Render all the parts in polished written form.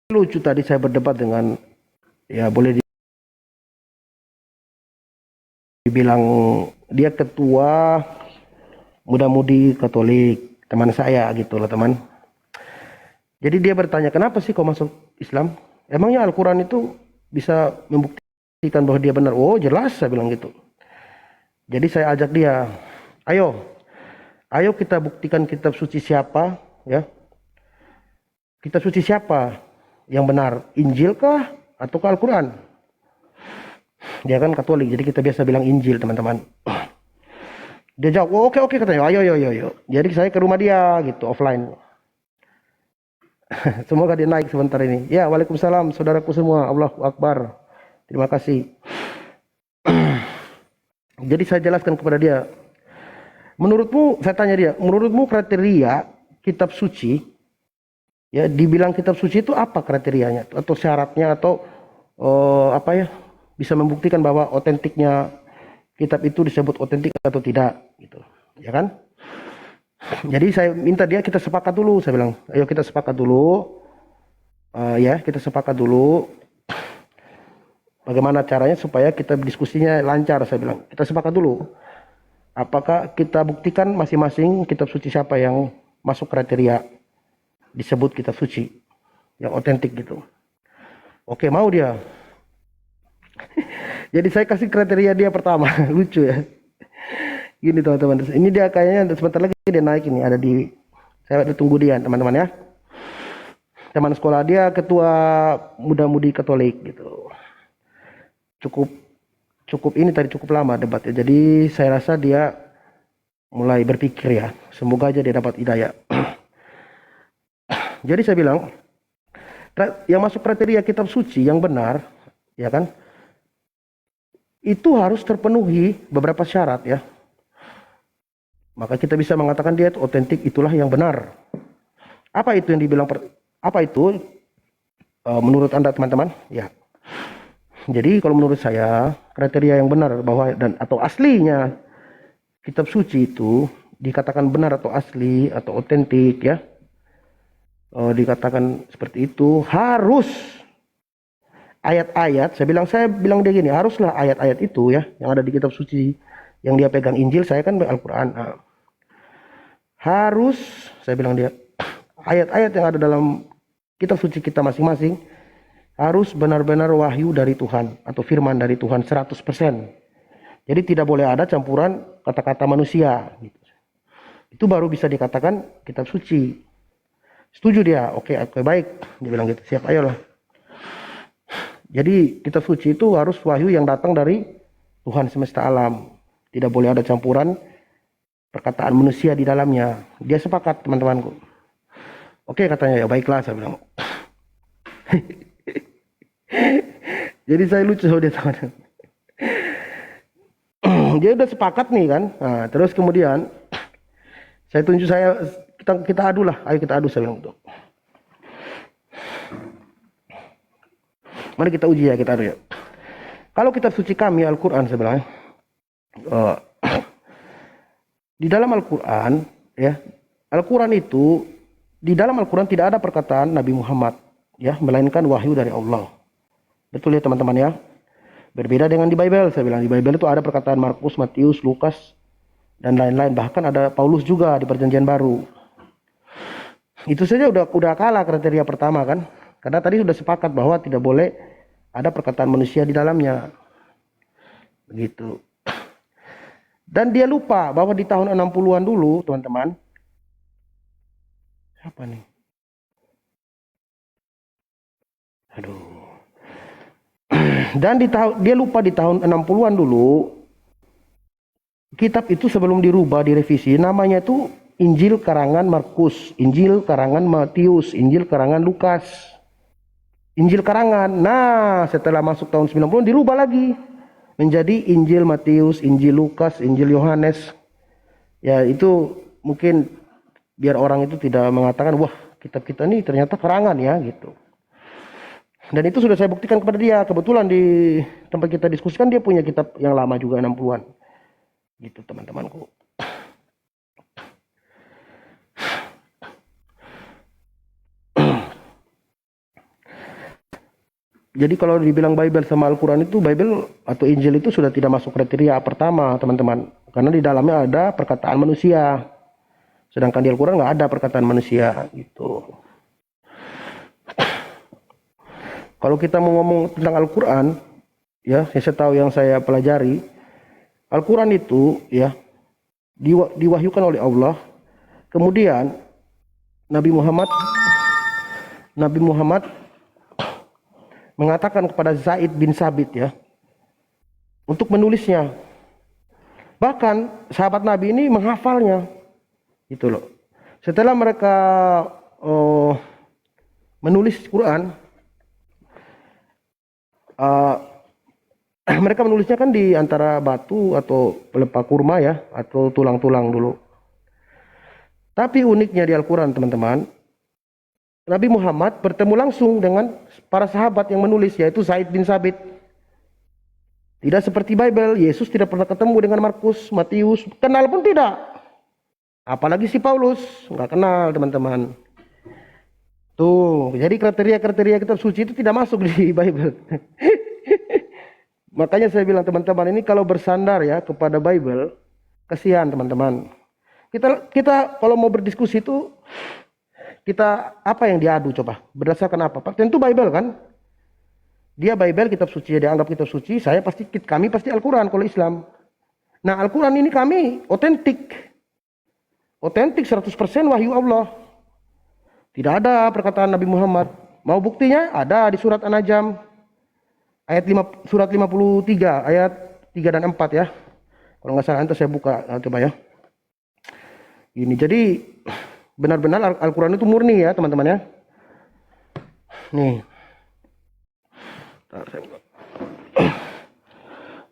Lucu tadi saya berdebat dengan, ya boleh dibilang dia ketua muda-mudi Katolik, teman saya gitu loh teman. Jadi dia bertanya, kenapa sih kau masuk Islam? Emangnya Al-Quran itu bisa membuktikan bahwa dia benar? Oh jelas, saya bilang gitu. Jadi saya ajak dia, ayo, ayo kita buktikan kitab suci siapa, ya. Kitab suci siapa yang benar, Injil kah atau Al-Quran? Dia kan Katolik, jadi kita biasa bilang Injil teman-teman. Dia jawab, oh, oke katanya, ayo, ayo. Jadi saya ke rumah dia gitu, offline. Semoga dia naik sebentar ini. Ya, waalaikumsalam, saudaraku semua. Allahu Akbar. Terima kasih. Jadi saya jelaskan kepada dia, menurutmu, saya tanya dia, menurutmu kriteria kitab suci, ya dibilang kitab suci itu apa kriterianya atau syaratnya atau apa ya, bisa membuktikan bahwa otentiknya kitab itu disebut otentik atau tidak gitu, ya kan? Jadi saya minta dia, kita sepakat dulu, saya bilang, ayo kita sepakat dulu, ya kita sepakat dulu bagaimana caranya supaya kita diskusinya lancar. Saya bilang, kita sepakat dulu, apakah kita buktikan masing-masing kitab suci siapa yang masuk kriteria disebut kitab suci yang otentik gitu. Oke, mau dia. Jadi saya kasih kriteria dia pertama. Lucu ya. Gini teman-teman, ini dia kayaknya sebentar lagi dia naik ini, ada di, saya ada tunggu dia teman-teman ya. Teman sekolah dia ketua muda-mudi Katolik gitu. Cukup ini tadi cukup lama debatnya. Jadi saya rasa dia mulai berpikir ya. Semoga aja dia dapat hidayah. Jadi saya bilang, yang masuk kriteria kitab suci yang benar, ya kan? Itu harus terpenuhi beberapa syarat ya. Maka kita bisa mengatakan dia itu otentik, itulah yang benar. Apa itu yang dibilang, apa itu menurut Anda teman-teman? Ya. Jadi kalau menurut saya kriteria yang benar bahwa dan atau aslinya kitab suci itu dikatakan benar atau asli atau otentik ya. Dikatakan seperti itu harus ayat-ayat, saya bilang dia gini, haruslah ayat-ayat itu ya yang ada di kitab suci yang dia pegang, Injil, saya kan Al-Quran. Harus, saya bilang dia, ayat-ayat yang ada dalam kitab suci kita masing-masing harus benar-benar wahyu dari Tuhan atau firman dari Tuhan 100%. Jadi tidak boleh ada campuran kata-kata manusia gitu. Itu baru bisa dikatakan kitab suci. Setuju dia? Oke, baik, dia bilang gitu. Siap, ayolah. Jadi kitab suci itu harus wahyu yang datang dari Tuhan semesta alam. Tidak boleh ada campuran perkataan manusia di dalamnya. Dia sepakat teman-temanku. Oke katanya, ya baiklah, saya bilang. Jadi saya lucu sama dia teman-teman. Dia udah sepakat nih kan. Nah, terus kemudian saya tunjuk, kita adu lah. Ayo kita adu, saya bilang gitu. Mari kita uji ya, kita adu ya. Kalau kitab suci kami Al-Quran, saya bilang, di dalam Al-Quran ya, Al-Quran itu, di dalam Al-Quran tidak ada perkataan Nabi Muhammad ya, melainkan wahyu dari Allah. Betul ya teman-teman ya. Berbeda dengan di Bible, saya bilang di Bible itu ada perkataan Markus, Matius, Lukas dan lain-lain, bahkan ada Paulus juga di Perjanjian Baru. Itu saja udah kalah kriteria pertama kan. Karena tadi sudah sepakat bahwa tidak boleh ada perkataan manusia di dalamnya. Begitu. Dan dia lupa bahwa di tahun 60-an dulu, teman-teman. Siapa nih? Aduh. Dan dia lupa di tahun 60-an dulu, kitab itu sebelum dirubah, direvisi, namanya itu Injil karangan Markus, Injil karangan Matius, Injil karangan Lukas. Injil karangan. Nah, setelah masuk tahun 90 dirubah lagi menjadi Injil Matius, Injil Lukas, Injil Yohanes. Ya, itu mungkin biar orang itu tidak mengatakan, wah, kitab kita ini ternyata karangan ya gitu. Dan itu sudah saya buktikan kepada dia. Kebetulan di tempat kita diskusikan dia punya kitab yang lama juga 60-an. Gitu teman-temanku. Jadi kalau dibilang Bible sama Al-Quran itu, Bible atau Injil itu sudah tidak masuk kriteria pertama, teman-teman. Karena di dalamnya ada perkataan manusia. Sedangkan di Al-Quran nggak ada perkataan manusia. Gitu. Kalau kita mau ngomong tentang Al-Quran, ya, yang saya tahu, yang saya pelajari, Al-Quran itu ya diwahyukan oleh Allah. Kemudian Nabi Muhammad mengatakan kepada Zaid bin Sabit ya untuk menulisnya. Bahkan sahabat Nabi ini menghafalnya. Gitu loh. Setelah mereka menulis Quran, mereka menulisnya kan di antara batu atau pelepah kurma ya, atau tulang-tulang dulu. Tapi uniknya di Al-Quran, teman-teman, Nabi Muhammad bertemu langsung dengan para sahabat yang menulis, yaitu Zaid bin Sabit. Tidak seperti Bible, Yesus tidak pernah ketemu dengan Markus, Matius, kenal pun tidak. Apalagi si Paulus, nggak kenal, teman-teman. Tuh, jadi kriteria-kriteria kitab suci itu tidak masuk di Bible. Makanya saya bilang, teman-teman, ini kalau bersandar ya kepada Bible, kasihan, teman-teman. Kita kalau mau berdiskusi itu, kita apa yang diadu coba? Berdasarkan apa? Tentu Bible kan? Dia Bible, kitab suci, dia anggap kitab suci. Kami pasti Al-Quran kalau Islam. Nah, Al-Quran ini kami otentik. Otentik 100% wahyu Allah. Tidak ada perkataan Nabi Muhammad. Mau buktinya? Ada di surat An-Najm. Surat 53 ayat 3 dan 4 ya. Kalau nggak salah, nanti saya buka, coba ya. Ini jadi benar-benar Al-Quran itu murni ya, teman-teman ya. Nih.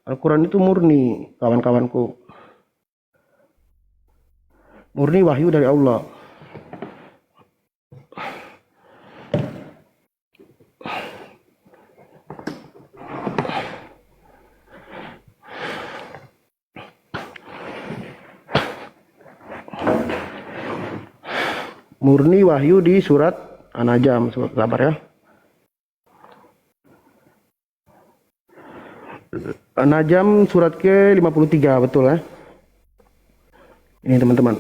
Al-Quran itu murni, kawan-kawanku. Murni wahyu dari Allah. Murni wahyu di surat An-Najm, sabar ya. An-Najm surat ke-53, betul ya. Ini teman-teman.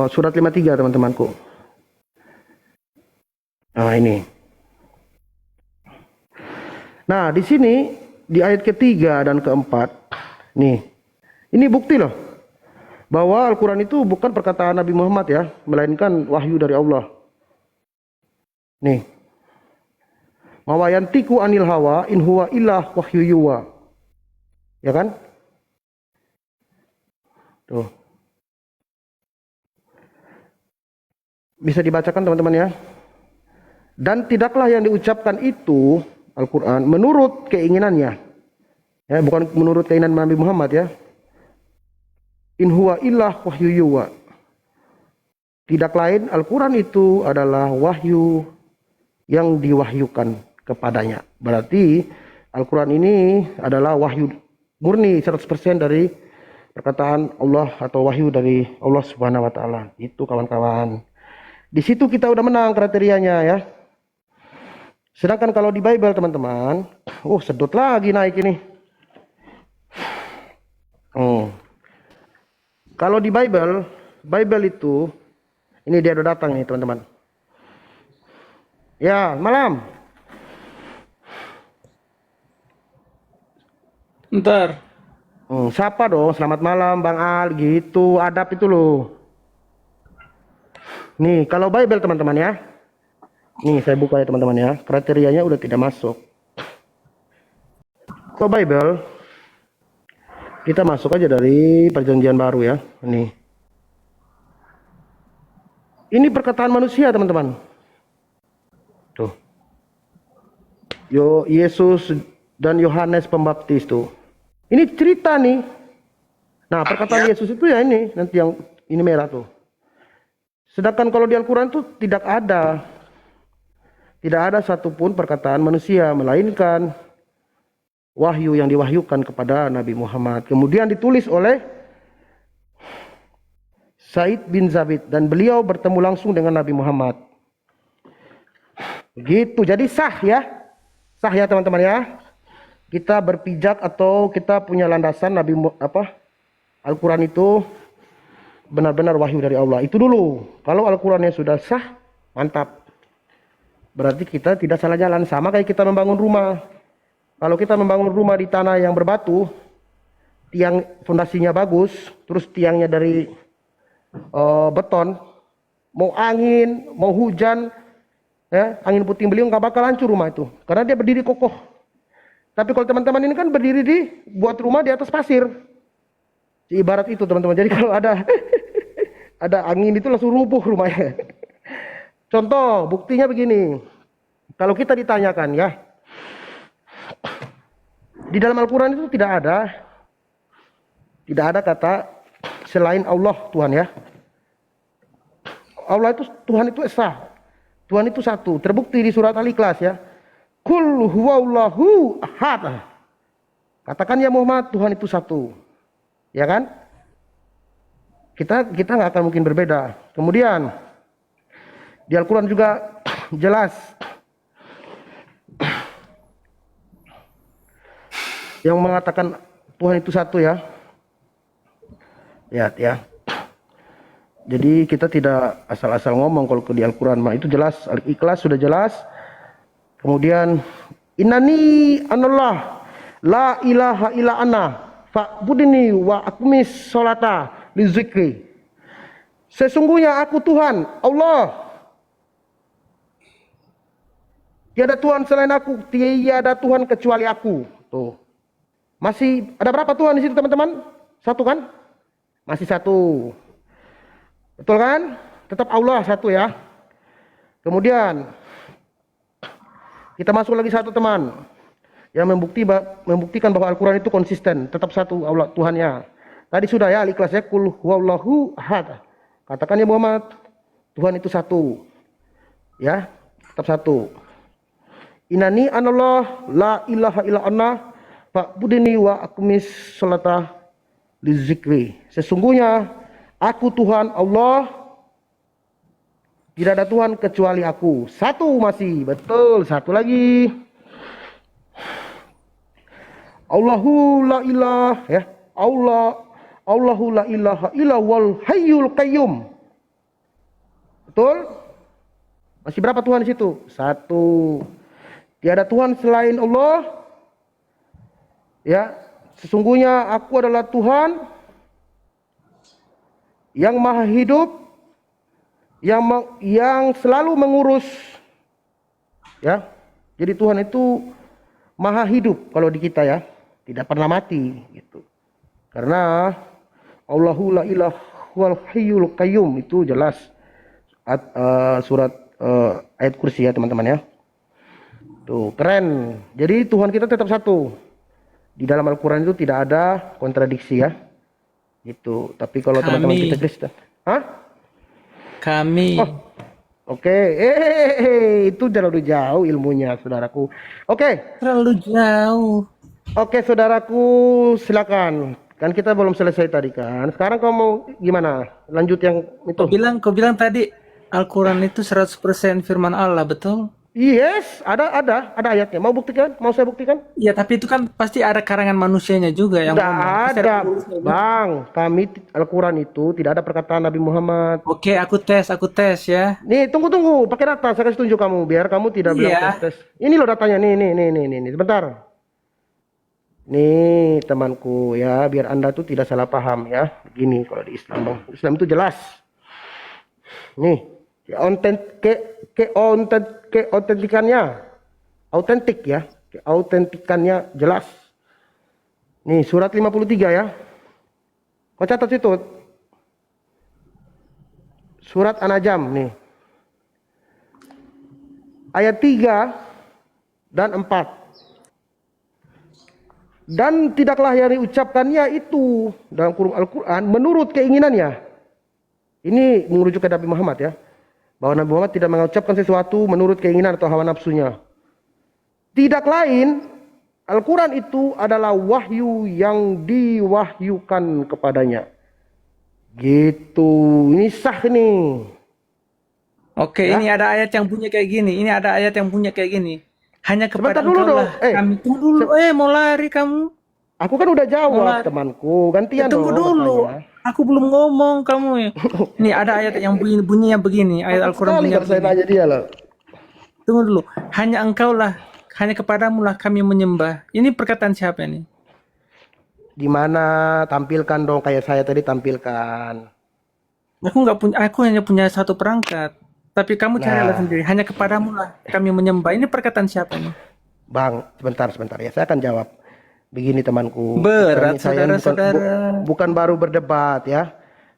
Surat 53 teman-temanku. Nah, ini. Nah, di sini di ayat ketiga dan keempat, nih. Ini bukti loh bahwa Al-Quran itu bukan perkataan Nabi Muhammad ya, melainkan wahyu dari Allah. Nih. Mawayantiku anil hawa in huwa illah wahyu yuwa. Ya kan? Tuh. Bisa dibacakan teman-teman ya. Dan tidaklah yang diucapkan itu Al-Quran menurut keinginannya. Ya, bukan menurut keinginan Nabi Muhammad ya. In huwa illah wahyu yuwa. Tidak lain Al-Quran itu adalah wahyu yang diwahyukan kepadanya. Berarti Al-Quran ini adalah wahyu murni 100% dari perkataan Allah atau wahyu dari Allah Subhanahu wa taala. Itu kawan-kawan. Di situ kita udah menang kriterianya ya. Sedangkan kalau di Bible teman-teman, sedot lagi naik ini. Kalau di Bible itu, ini dia udah datang nih teman-teman. Ya, malam. Ntar. Siapa dong? Selamat malam Bang Al, gitu. Adab itu loh. Nih, kalau Bible teman-teman ya. Nih, saya buka ya teman-teman ya. Kriterianya udah tidak masuk. Kalau Bible, kita masuk aja dari perjanjian baru ya. Ini perkataan manusia teman-teman. Tuh. Yesus dan Yohanes Pembaptis tuh. Ini cerita nih. Nah, perkataan Yesus itu ya ini, nanti yang ini merah tuh. Sedangkan kalau di Al-Quran tuh tidak ada satupun perkataan manusia, melainkan wahyu yang diwahyukan kepada Nabi Muhammad. Kemudian ditulis oleh Zaid bin Sabit dan beliau bertemu langsung dengan Nabi Muhammad. Gitu. Jadi sah ya. Sah ya teman-teman ya. Kita berpijak atau kita punya landasan Al-Quran itu benar-benar wahyu dari Allah. Itu dulu. Kalau Al-Qurannya sudah sah, mantap. Berarti kita tidak salah jalan. Sama kayak kita membangun rumah. Kalau kita membangun rumah di tanah yang berbatu, tiang fondasinya bagus, terus tiangnya dari beton, mau angin, mau hujan, ya, angin puting beliung nggak bakal hancur rumah itu, karena dia berdiri kokoh. Tapi kalau teman-teman ini kan berdiri buat rumah di atas pasir, ibarat itu teman-teman. Jadi kalau ada ada angin itu langsung rubuh rumahnya. Contoh, buktinya begini. Kalau kita ditanyakan ya, di dalam Al-Quran itu tidak ada kata selain Allah Tuhan ya. Allah itu, Tuhan itu esa. Tuhan itu satu. Terbukti di surat Al-Ikhlas ya. Qul huwallahu ahad. Katakan ya Muhammad, Tuhan itu satu. Ya kan? Kita nggak akan mungkin berbeda. Kemudian di Al-Quran juga jelas yang mengatakan Tuhan itu satu ya. Ya. Jadi kita tidak asal-asal ngomong kalau di Al-Quran mah itu jelas. Al-Ikhlas sudah jelas. Kemudian innani anallah la ilaha illa ana fa'budni wa aqmis sholata li zikri. Sesungguhnya aku Tuhan, Allah. Tiada Tuhan selain aku, tiada Tuhan kecuali aku. Tuh. Masih ada berapa Tuhan di situ teman-teman? Satu kan? Masih satu. Betul kan? Tetap Allah satu ya. Kemudian kita masuk lagi satu teman yang membuktikan bahwa Al-Quran itu konsisten, tetap satu Allah Tuhannya. Tadi sudah ya Al-Ikhlas ya, qul huwallahu ahad. Katakan ya Muhammad, Tuhan itu satu. Ya, tetap satu. Innani anallah la ilaha illa ana fa'budni wa aqmis sholata li zikri. Sesungguhnya aku Tuhan Allah. Tidak ada Tuhan kecuali aku. Satu masih. Betul. Satu lagi. Allahu la ilaha ya. Allahu la ilaha illa wal hayyul qayyum. Betul? Masih berapa Tuhan di situ? Satu. Tiada Tuhan selain Allah. Ya. Sesungguhnya aku adalah Tuhan yang maha hidup, yang selalu mengurus ya. Jadi Tuhan itu maha hidup kalau di kita ya, tidak pernah mati gitu. Karena Allahu la ilaha wal hayyul qayyum itu jelas surat ayat kursi ya teman-teman ya. Tuh keren. Jadi Tuhan kita tetap satu. Di dalam Al-Quran itu tidak ada kontradiksi ya. Gitu. Tapi kalau teman-teman kita Kristen, Kami. Oh, oke. Itu terlalu jauh ilmunya, saudaraku. Oke. Terlalu jauh. Oke, saudaraku, silakan. Kan kita belum selesai tadi kan. Sekarang kamu mau gimana? Lanjut yang itu. Kau bilang tadi Al-Quran itu 100% firman Allah, betul? Yes, ada ayatnya. Mau buktikan? Mau saya buktikan? Iya, tapi itu kan pasti ada karangan manusianya juga yang Tidak ngomong. Pasti ada, penulisnya juga. Bang. Kami Al-Quran itu tidak ada perkataan Nabi Muhammad. Oke, aku tes ya. Nih, tunggu. Pakai data. Saya kasih tunjuk kamu biar kamu tidak bilang Iya. tes. Ini loh datanya. Nih. Sebentar. Nih, temanku ya, biar Anda tuh tidak salah paham ya. Begini kalau di Islam, Bang. Islam itu jelas. Nih, autentikannya jelas. Nih, surat 53 ya. Kau catat situ. Surat An-Najm nih. Ayat 3 dan 4. Dan tidaklah yang diucapkannya itu dalam Al-Quran menurut keinginannya. Ini merujuk ke Nabi Muhammad ya. Bahwa Nabi Muhammad tidak mengucapkan sesuatu menurut keinginan atau hawa nafsunya. Tidak lain, Al-Quran itu adalah wahyu yang diwahyukan kepadanya. Gitu, ini sah nih. Oke, Ya, ini ada ayat yang bunyi kayak gini. Ini ada ayat yang bunyi kayak gini. Hanya sebentar kepada dulu engkau dong. lah kami. Tunggu dulu. Mau lari kamu? Aku kan udah Mau jawab lari? temanku. Gantian Tunggu dong dulu. bertanya. Aku belum ngomong kamu ya. Ini ada ayat yang bunyinya begini. Ayat Cepat Al-Quran sekali bunyinya baru saya begini. nanya dia loh. Tunggu dulu. Hanya engkau lah. Hanya kepadamu lah kami menyembah. Ini perkataan siapa ini? Di mana tampilkan dong kayak saya tadi tampilkan. Aku nggak punya. Aku hanya punya satu perangkat. Tapi kamu carilah Nah, sendiri. Hanya kepadamu lah kami menyembah. Ini perkataan siapa ini? Bang, sebentar ya. Saya akan jawab. Begini temanku, Berat, saya ini saudara-saudara. bukan baru berdebat ya.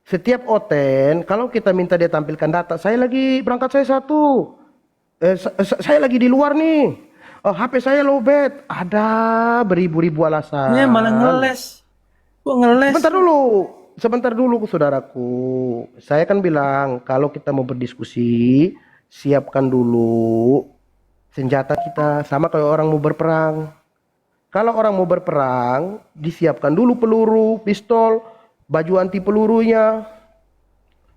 Setiap oten, kalau kita minta dia tampilkan data, saya lagi berangkat saya satu, saya lagi di luar nih. Oh, HP saya lowbat, ada beribu-ribu Ini malah alasan. ngeles. Kok ngeles? Sebentar dulu, saudaraku. Saya kan bilang kalau kita mau berdiskusi, siapkan dulu senjata kita sama kayak orang mau berperang. Kalau orang mau berperang, disiapkan dulu peluru, pistol, baju anti pelurunya,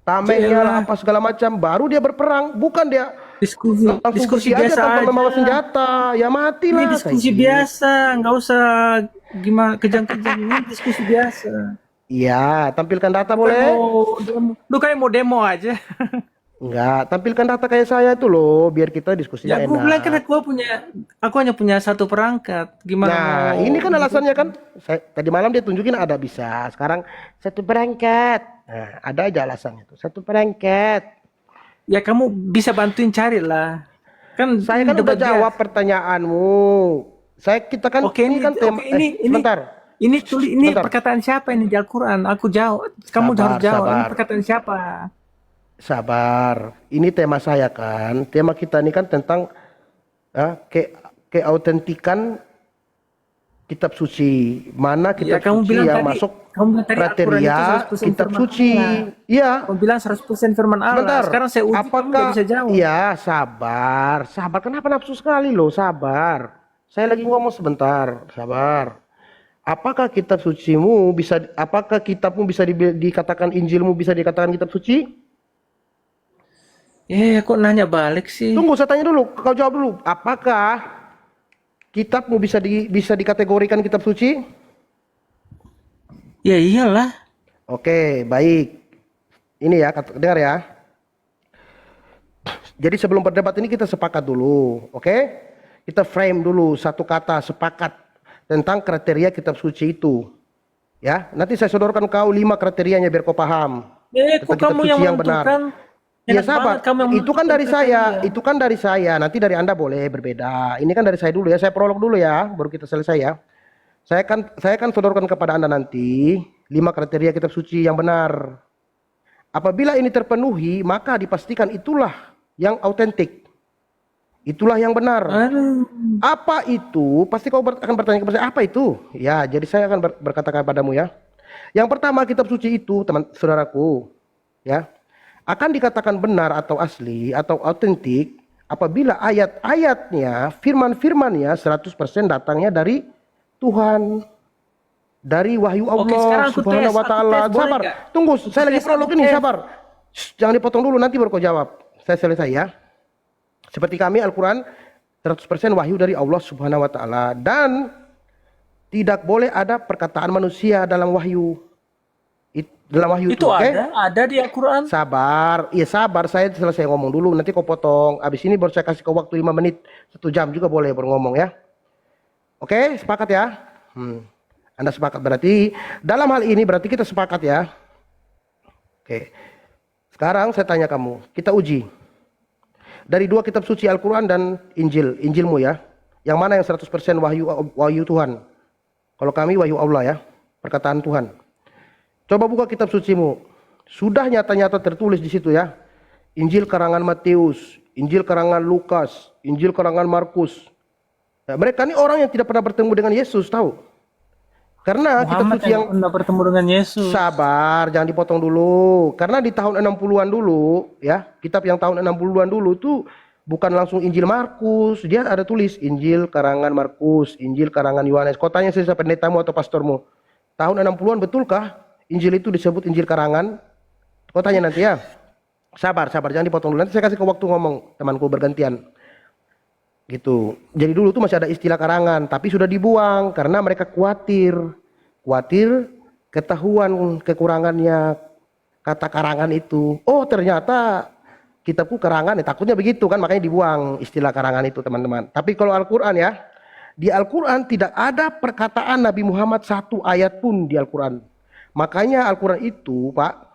tamengnya lah, Jelah, apa segala macam. Baru dia berperang. Bukan dia diskusi langsung diskusi pergi aja biasa tanpa aja. membawa senjata. Ya Ini matilah kayak diskusi gitu. biasa, nggak usah gimana kejang-kejang. Ini diskusi biasa. Iya, tampilkan data Lu kayak boleh? mau demo, lu kayak mau demo aja. Enggak, tampilkan data kayak saya itu loh, biar kita Ya diskusinya aku bilang kan enak. aku hanya punya satu perangkat. Gimana Nah, mau ini kan alasannya kan. Tadi malam dia tunjukin ada bisa. Sekarang satu perangkat. Nah, ada aja alasannya tuh. Satu perangkat. Ya kamu bisa bantuin cari lah. Kan Saya ini kan udah debat jawab biasa. pertanyaanmu. Kita kan Oke ini ini kan tema. oke ini Sebentar. ini Sebentar. perkataan siapa ini di Al-Quran? Aku jawab. Kamu harus Sabar, jawab. Ini sabar. perkataan siapa? Sabar. Ini tema saya kan. Tema kita ini kan tentang keautentikan kitab suci. Mana Ya kitab suci yang masuk kamu bilang tadi Al-Quran itu kriteria 100% kitab firman suci. Allah. Iya. Kamu bilang 100% firman Allah. Sebentar. Sekarang saya uji kamu nggak Apakah bisa jawab. iya, sabar. Sabar. Kenapa nafsu sekali loh? Sabar. Saya lagi ngomong sebentar. Sabar. Apakah kitab sucimu bisa, apakah kitabmu bisa dikatakan Injilmu bisa dikatakan kitab suci? Kok nanya balik sih? Tunggu, saya tanya dulu. Kau jawab dulu. Apakah kitabmu bisa dikategorikan kitab suci? Ya iyalah. Oke, baik. Ini ya, dengar ya. Jadi sebelum berdebat ini kita sepakat dulu, oke? Kita frame dulu satu kata sepakat tentang kriteria kitab suci itu. Ya, nanti saya sodorkan kau 5 kriterianya biar kau paham Kok tentang kitab kamu yang suci yang benar. menentukan? Ya Enak banget sabar, kamu yang itu kan menentukan dari saya, kriteria. itu kan dari saya. Nanti dari Anda boleh berbeda. Ini kan dari saya dulu ya, saya prolog dulu ya, baru kita selesai ya. Saya kan sodorkan kepada Anda nanti 5 kriteria kitab suci yang benar. Apabila ini terpenuhi, maka dipastikan itulah yang autentik. Itulah yang benar. Aduh. Apa itu? Pasti kau akan bertanya kepada saya, apa itu? Ya, jadi saya akan berkata kepadamu ya. Yang pertama, kitab suci itu, teman saudaraku, ya, akan dikatakan benar atau asli atau autentik apabila ayat-ayatnya, firman-firmannya 100% datangnya dari Tuhan, dari wahyu Oke, Allah sekarang Subhanahu wa taala. boleh Sabar, nggak? tunggu, saya lagi Aku prolog ini, tes. sabar. Jangan dipotong dulu, nanti baru kau jawab. Saya selesai ya. Seperti kami Al-Quran 100% wahyu dari Allah Subhanahu wa taala dan tidak boleh ada perkataan manusia dalam wahyu. Dalam wahyu itu, Itu oke? ada di Al-Quran. Sabar, iya sabar, saya selesai ngomong dulu, nanti kau potong. Abis ini baru saya kasih kau waktu 5 menit, 1 jam juga boleh baru ngomong ya. Oke, sepakat ya? Anda sepakat berarti, dalam hal ini berarti kita sepakat ya. Oke, sekarang saya tanya kamu, kita uji. Dari 2 kitab suci Al-Quran dan Injilmu ya. Yang mana yang 100% wahyu Tuhan? Kalau kami wahyu Allah ya, perkataan Tuhan. Coba buka kitab sucimu. Sudah nyata-nyata tertulis di situ ya. Injil karangan Matius, Injil karangan Lukas, Injil karangan Markus. Nah, mereka ini orang yang tidak pernah bertemu dengan Yesus, tahu? Karena kitab Muhammad suci yang pernah bertemu dengan Yesus. sabar, jangan dipotong dulu. Karena di tahun 60-an dulu, ya, kitab yang tahun 60-an dulu tuh bukan langsung Injil Markus, dia ada tulis Injil karangan Markus, Injil karangan Yohanes. Kau tanya saya pendetamu atau pastormu, tahun 60-an betulkah Injil itu disebut Injil karangan? Kau tanya nanti ya. Sabar, jangan dipotong dulu. Nanti saya kasih ke waktu ngomong, temanku bergantian. Gitu. Jadi dulu tuh masih ada istilah karangan, tapi sudah dibuang karena mereka khawatir ketahuan kekurangannya kata karangan itu. Oh, ternyata kitabku karangan, ya takutnya begitu kan, makanya dibuang istilah karangan itu, teman-teman. Tapi kalau Al-Qur'an ya, di Al-Qur'an tidak ada perkataan Nabi Muhammad satu ayat pun di Al-Qur'an. Makanya Al-Qur'an itu, Pak,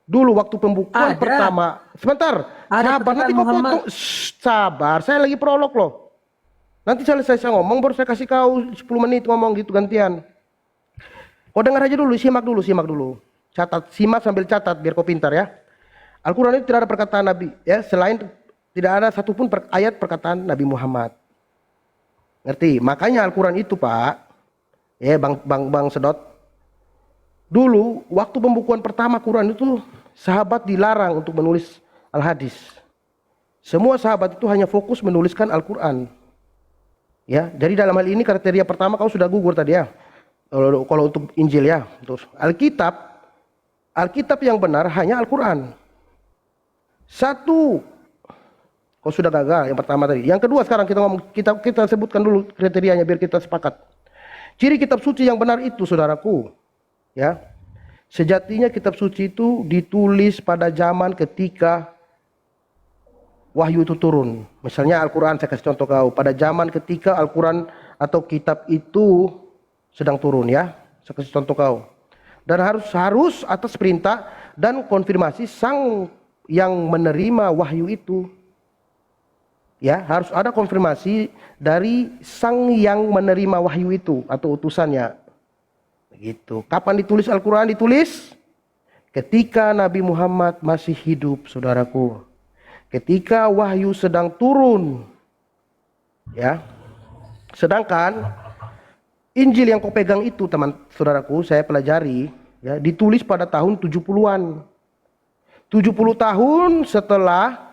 dulu waktu pembukuan Ada. pertama, sebentar, Ada sabar, nanti perkataan kau Muhammad. potong. Sabar, saya lagi prolog loh. Nanti selesai saya ngomong, baru saya kasih kau 10 menit ngomong gitu gantian. Kau dengar aja dulu, simak dulu. Catat, simak sambil catat biar kau pintar ya. Al-Quran itu tidak ada perkataan Nabi ya, selain tidak ada satupun ayat perkataan Nabi Muhammad. Ngerti? Makanya Al-Quran itu, Pak, ya Bang Sedot, dulu waktu pembukuan pertama Quran itu sahabat dilarang untuk menulis Al-Hadis. Semua sahabat itu hanya fokus menuliskan Al-Quran. Ya, jadi dalam hal ini kriteria pertama kau sudah gugur tadi ya. Kalau untuk Injil ya, terus Alkitab yang benar hanya Al-Quran. Satu, kau sudah gagal yang pertama tadi. Yang kedua sekarang kita sebutkan dulu kriterianya biar kita sepakat. Ciri kitab suci yang benar itu, saudaraku, ya, sejatinya kitab suci itu ditulis pada zaman ketika wahyu itu turun. Misalnya Al-Quran, saya kasih contoh kau, pada zaman ketika Al-Quran atau kitab itu sedang turun ya. Saya kasih contoh kau. Dan harus atas perintah dan konfirmasi sang yang menerima wahyu itu. Ya, harus ada konfirmasi dari sang yang menerima wahyu itu atau utusannya. Begitu. Kapan ditulis Al-Quran? Ditulis ketika Nabi Muhammad masih hidup, saudaraku. Ketika wahyu sedang turun. Ya. Sedangkan Injil yang kau pegang itu, teman saudaraku, saya pelajari, ya, ditulis pada tahun 70-an. 70 tahun setelah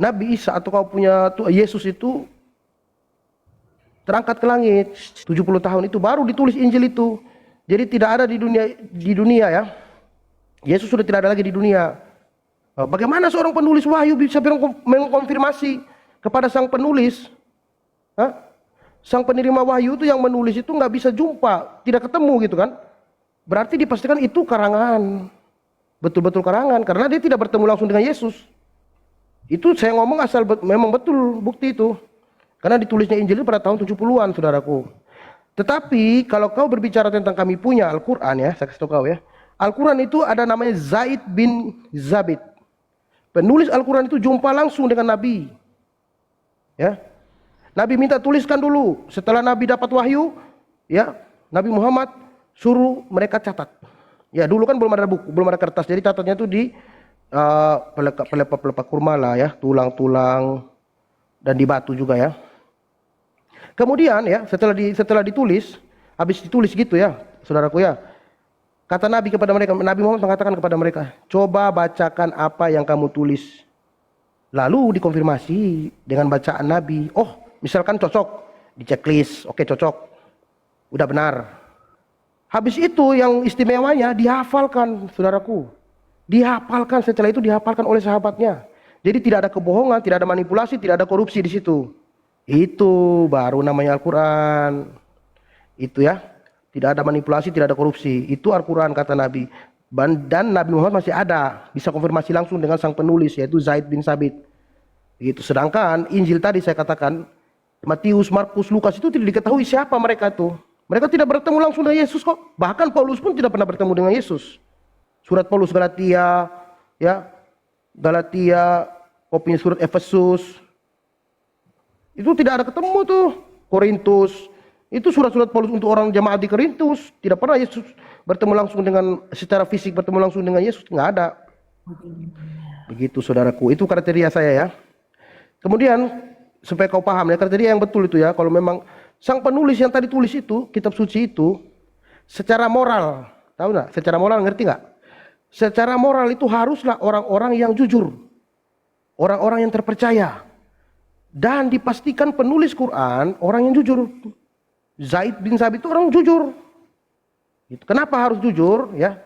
Nabi Isa atau kau punya Yesus itu terangkat ke langit. 70 tahun itu baru ditulis Injil itu. Jadi tidak ada di dunia ya. Yesus sudah tidak ada lagi di dunia. Bagaimana seorang penulis wahyu bisa mengkonfirmasi kepada sang penulis? Hah? Sang penerima wahyu itu yang menulis itu nggak bisa jumpa, tidak ketemu gitu kan? Berarti dipastikan itu karangan. Betul-betul karangan karena dia tidak bertemu langsung dengan Yesus. Itu saya ngomong asal memang betul bukti itu. Karena ditulisnya Injil itu pada tahun 70-an, saudaraku. Tetapi kalau kau berbicara tentang kami punya Al-Quran ya, saya kasih tahu kau ya. Al-Quran itu ada namanya Zaid bin Zabit. Penulis Al-Quran itu jumpa langsung dengan Nabi. Ya. Nabi minta tuliskan dulu. Setelah Nabi dapat wahyu, ya, Nabi Muhammad suruh mereka catat. Ya, dulu kan belum ada buku, belum ada kertas. Jadi catatnya itu di pelepah kurma lah ya, tulang-tulang dan di batu juga ya. Kemudian ya, setelah ditulis, habis ditulis gitu ya, saudaraku ya. Kata Nabi kepada mereka, Nabi Muhammad mengatakan kepada mereka, coba bacakan apa yang kamu tulis. Lalu dikonfirmasi dengan bacaan Nabi. Oh, misalkan cocok, di checklist, oke cocok, udah benar. Habis itu yang istimewanya dihafalkan, saudaraku. Dihafalkan, setelah itu dihafalkan oleh sahabatnya. Jadi tidak ada kebohongan, tidak ada manipulasi, tidak ada korupsi di situ. Itu baru namanya Al-Quran. Itu ya, tidak ada manipulasi, tidak ada korupsi. Itu Al-Quran kata Nabi. Dan Nabi Muhammad masih ada, bisa konfirmasi langsung dengan sang penulis yaitu Zaid bin Sabit. Begitu. Sedangkan Injil tadi saya katakan, Matius, Markus, Lukas itu tidak diketahui siapa mereka itu. Mereka tidak bertemu langsung dengan Yesus kok. Bahkan Paulus pun tidak pernah bertemu dengan Yesus. Surat Paulus Galatia, ya, kau punya surat Efesus, itu tidak ada ketemu tuh. Korintus, itu surat-surat Paulus untuk orang jemaat di Korintus. Tidak pernah Yesus bertemu langsung dengan, secara fisik bertemu langsung dengan Yesus, nggak ada. Begitu saudaraku, itu kriteria saya ya. Kemudian supaya kau paham ya, kriteria yang betul itu ya. Kalau memang sang penulis yang tadi tulis itu, kitab suci itu, secara moral, tahu nggak? Secara moral ngerti nggak? Secara moral itu haruslah orang-orang yang jujur, orang-orang yang terpercaya, dan dipastikan penulis Quran orang yang jujur. Zaid bin Sabit itu orang jujur. Kenapa harus jujur? Ya,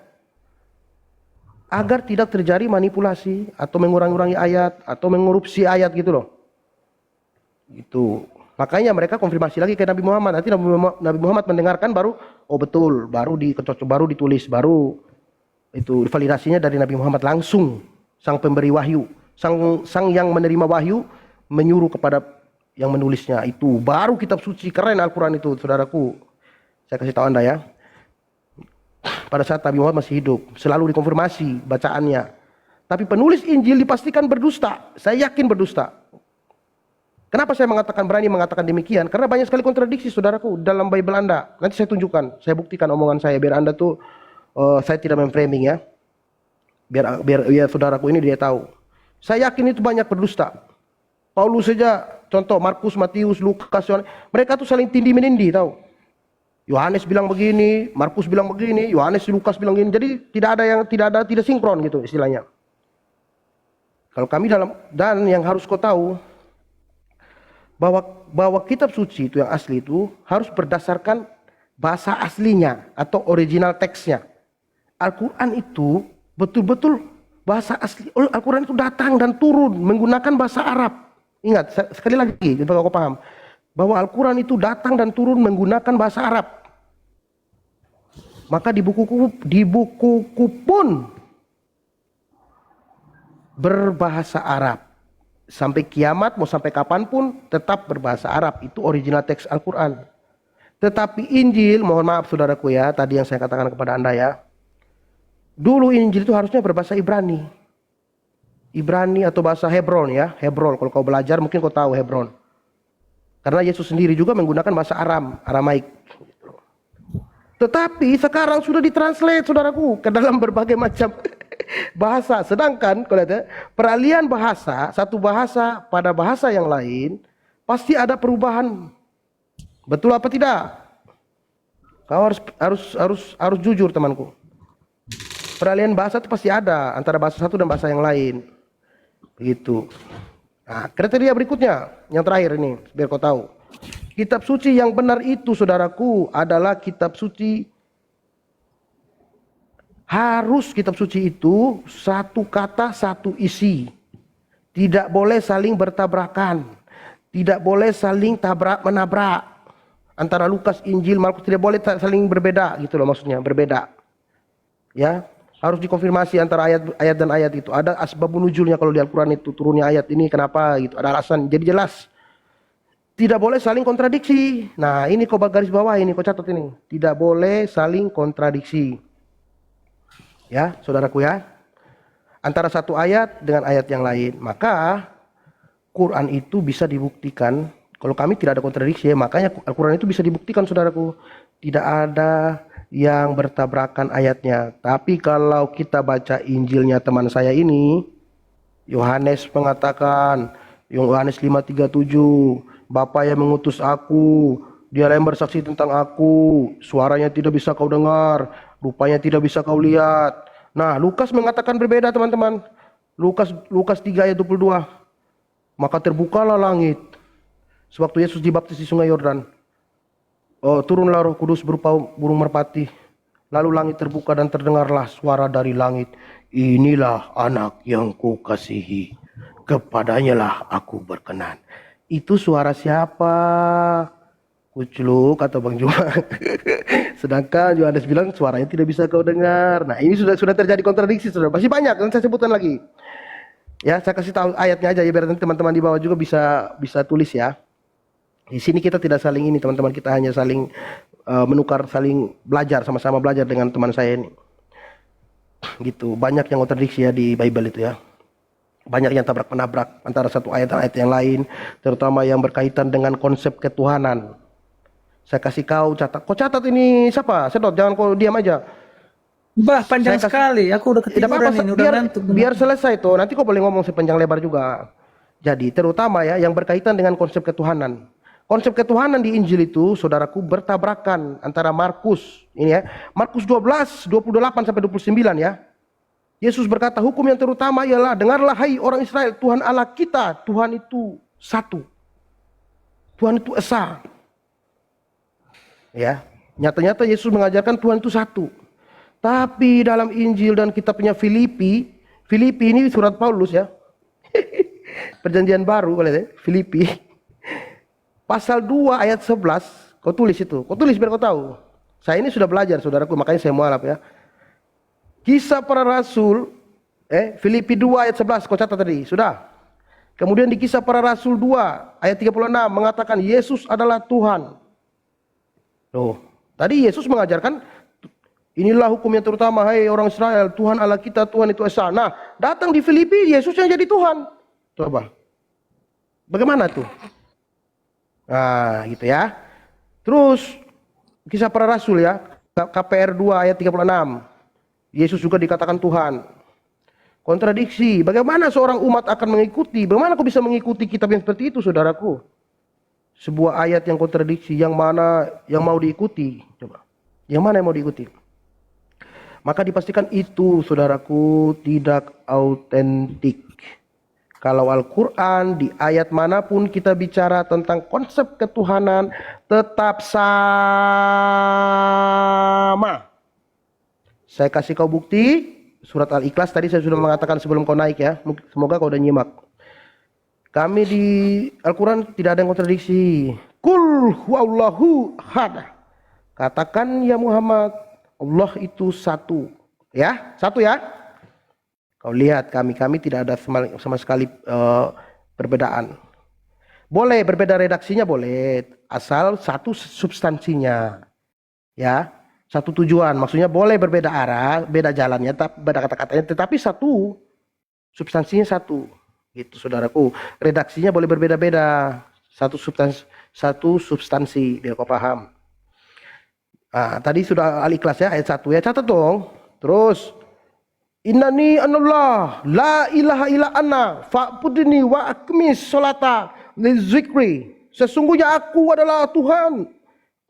agar tidak terjadi manipulasi atau mengurangi ayat atau mengorupsi ayat gitu loh. Itu. Makanya mereka konfirmasi lagi ke Nabi Muhammad. Nanti Nabi Muhammad mendengarkan baru, oh betul, baru baru ditulis, baru itu validasinya dari Nabi Muhammad langsung, sang pemberi wahyu, sang yang menerima wahyu menyuruh kepada yang menulisnya. Itu baru kitab suci. Keren Al-Quran itu, saudaraku. Saya kasih tahu Anda ya. Pada saat Nabi Muhammad masih hidup, selalu dikonfirmasi bacaannya. Tapi penulis Injil dipastikan berdusta. Saya yakin berdusta. Kenapa saya berani mengatakan demikian? Karena banyak sekali kontradiksi, saudaraku, dalam Bible Anda. Nanti saya tunjukkan, saya buktikan omongan saya biar Anda tuh saya tidak memframing ya. Biar ya, saudaraku ini dia tahu. Saya yakin itu banyak berdusta. Paulus saja, contoh Markus, Matius, Lukas, Yohanes, mereka tuh saling tindih menindih, tahu. Yohanes bilang begini, Markus bilang begini, Yohanes, Lukas bilang begini. Jadi tidak sinkron gitu istilahnya. Kalau kami dan yang harus kau tahu bahwa kitab suci itu yang asli itu harus berdasarkan bahasa aslinya atau original teksnya. Al-Quran itu betul-betul bahasa asli. Al-Quran itu datang dan turun menggunakan bahasa Arab. Ingat, sekali lagi, supaya kau paham. Bahwa Al-Quran itu datang dan turun menggunakan bahasa Arab. Maka di bukuku pun berbahasa Arab. Sampai kiamat, mau sampai kapanpun tetap berbahasa Arab. Itu original teks Al-Quran. Tetapi Injil, mohon maaf saudaraku ya, tadi yang saya katakan kepada Anda ya. Dulu Injil itu harusnya berbahasa Ibrani. Ibrani atau bahasa Hebron ya. Hebron, kalau kau belajar mungkin kau tahu Hebron. Karena Yesus sendiri juga menggunakan bahasa Aramaik. Tetapi sekarang sudah ditranslate saudaraku ke dalam berbagai macam bahasa. Sedangkan kalau ada peralihan bahasa, satu bahasa pada bahasa yang lain, pasti ada perubahan. Betul apa tidak? Kau harus jujur temanku. Peralihan bahasa itu pasti ada antara bahasa satu dan bahasa yang lain. Begitu. Nah, kriteria berikutnya, yang terakhir ini, biar kau tahu. Kitab suci yang benar itu, saudaraku, adalah kitab suci. Harus kitab suci itu satu kata, satu isi. Tidak boleh saling bertabrakan. Tidak boleh saling menabrak. Antara Lukas, Injil, Markus tidak boleh saling berbeda, gitu loh maksudnya, berbeda. Ya, harus dikonfirmasi antara ayat dan ayat itu. Ada asbabun nuzulnya kalau di Al-Quran itu turunnya ayat ini kenapa gitu. Ada alasan. Jadi jelas. Tidak boleh saling kontradiksi. Nah, ini kau garis bawah ini, kau catat ini. Tidak boleh saling kontradiksi. Ya, saudaraku ya. Antara satu ayat dengan ayat yang lain. Maka Quran itu bisa dibuktikan. Kalau kami tidak ada kontradiksi, makanya Al-Quran itu bisa dibuktikan, saudaraku. Tidak ada yang bertabrakan ayatnya. Tapi kalau kita baca Injilnya teman saya ini, Yohanes mengatakan, Yohanes 5:37, Bapa yang mengutus aku, dialah yang bersaksi tentang aku, suaranya tidak bisa kau dengar, rupanya tidak bisa kau lihat. Nah, Lukas mengatakan berbeda teman-teman. Lukas 3 ayat 22. Maka terbukalah langit. Sewaktu Yesus dibaptis di sungai Yordan. Turunlah Roh Kudus berupa burung merpati. Lalu langit terbuka dan terdengarlah suara dari langit. Inilah anak yang kukasihi. Kepadanya lah aku berkenan. Itu suara siapa? Kucluk atau Bang Juma? Sedangkan Yohanes bilang suaranya tidak bisa kau dengar. Nah, ini sudah terjadi kontradiksi, saudara. Masih banyak, nanti saya sebutkan lagi. Ya, saya kasih tahu ayatnya aja ya biar nanti teman-teman di bawah juga bisa tulis ya. Di sini kita tidak saling ini, teman-teman, kita hanya saling menukar, saling belajar, sama-sama belajar dengan teman saya ini. Gitu, banyak yang kontradiksi ya di Bible itu ya. Banyak yang tabrak-menabrak antara satu ayat dan ayat yang lain, terutama yang berkaitan dengan konsep ketuhanan. Saya kasih kau catat. Kau catat ini siapa? Sedot, jangan kau diam aja. Bah, panjang sekali. Aku udah ketiduran ini, udah ngantuk. Biar selesai tuh. Nanti kau boleh ngomong sepanjang lebar juga. Jadi, terutama ya yang berkaitan dengan konsep ketuhanan. Konsep ketuhanan di Injil itu, saudaraku, bertabrakan antara Markus ini ya. Markus 12, 28 sampai 29 ya. Yesus berkata, hukum yang terutama ialah, dengarlah hai orang Israel, Tuhan Allah kita, Tuhan itu satu. Tuhan itu esa. Ya, nyata-nyata Yesus mengajarkan Tuhan itu satu. Tapi dalam Injil dan kitabnya Filipi ini surat Paulus ya. Perjanjian baru boleh Filipi. Pasal 2 ayat 11, kau tulis itu. Kau tulis biar kau tahu. Saya ini sudah belajar saudaraku, makanya saya mualaf ya. Kisah para Rasul, Filipi 2 ayat 11, kau catat tadi, sudah. Kemudian di Kisah para Rasul 2 ayat 36 mengatakan Yesus adalah Tuhan. Loh, tadi Yesus mengajarkan inilah hukum yang terutama, hai orang Israel, Tuhan Allah kita, Tuhan itu Esa. Nah, datang di Filipi Yesus yang jadi Tuhan. Coba. Bagaimana tuh? Nah, gitu ya. Terus Kisah para Rasul ya, KPR 2 ayat 36. Yesus juga dikatakan Tuhan. Kontradiksi. Bagaimana seorang umat akan mengikuti? Bagaimana kau bisa mengikuti kitab yang seperti itu, saudaraku? Sebuah ayat yang kontradiksi, yang mana yang mau diikuti? Coba. Yang mana yang mau diikuti? Maka dipastikan itu, saudaraku, tidak autentik. Kalau Al-Quran di ayat manapun kita bicara tentang konsep ketuhanan tetap sama. Saya kasih kau bukti, surat Al-Ikhlas tadi saya sudah mengatakan sebelum kau naik ya. Semoga kau udah nyimak. Kami di Al-Quran tidak ada yang kontradiksi. Kul huwallahu ahad. Katakan ya Muhammad, Allah itu satu. Ya, satu ya. Kau lihat kami tidak ada sama sekali perbedaan. Boleh berbeda redaksinya boleh, asal satu substansinya. Ya, satu tujuan. Maksudnya boleh berbeda arah, beda jalannya, beda kata-katanya, tetapi satu substansinya satu. Gitu saudaraku. Redaksinya boleh berbeda-beda. Satu substansi, biar kau paham. Nah, tadi sudah Al-Ikhlas ya ayat 1 ya. Catat dong. Terus Innani anallah la ilaha illa ana fa'budni wa aqmis sholata lizikri. Sesungguhnya aku adalah Tuhan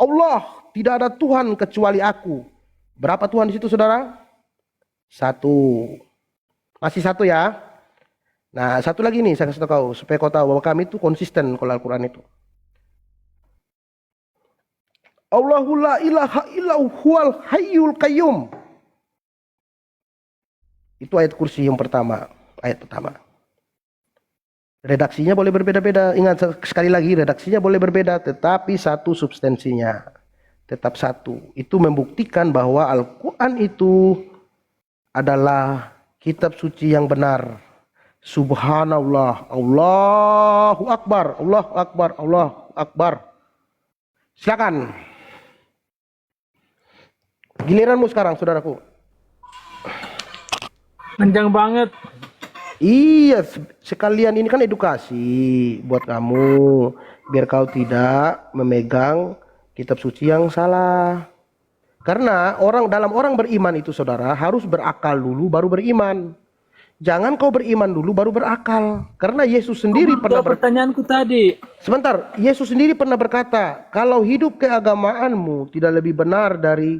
Allah, tidak ada Tuhan kecuali aku. Berapa Tuhan di situ saudara? Satu. Masih satu ya. Nah, satu lagi nih saya kasih tahu kau supaya kau tahu bahwa kami itu konsisten kalau Al-Quran itu. Allahu la ilaha illa huwal hayyul qayyum. Itu ayat kursi yang pertama, ayat pertama. Redaksinya boleh berbeda-beda. Ingat sekali lagi, redaksinya boleh berbeda, tetapi satu substansinya. Tetap satu. Itu membuktikan bahwa Al-Quran itu adalah kitab suci yang benar. Subhanallah, Allahu Akbar, Allahu Akbar, Allahu Akbar. Silakan. Giliranmu sekarang, saudaraku. Panjang banget. Iya, sekalian ini kan edukasi buat kamu, biar kau tidak memegang kitab suci yang salah. Karena dalam orang beriman itu saudara harus berakal dulu baru beriman. Jangan kau beriman dulu baru berakal. Karena Yesus sendiri pernah pertanyaanku tadi. Sebentar, Yesus sendiri pernah berkata, kalau hidup keagamaanmu tidak lebih benar dari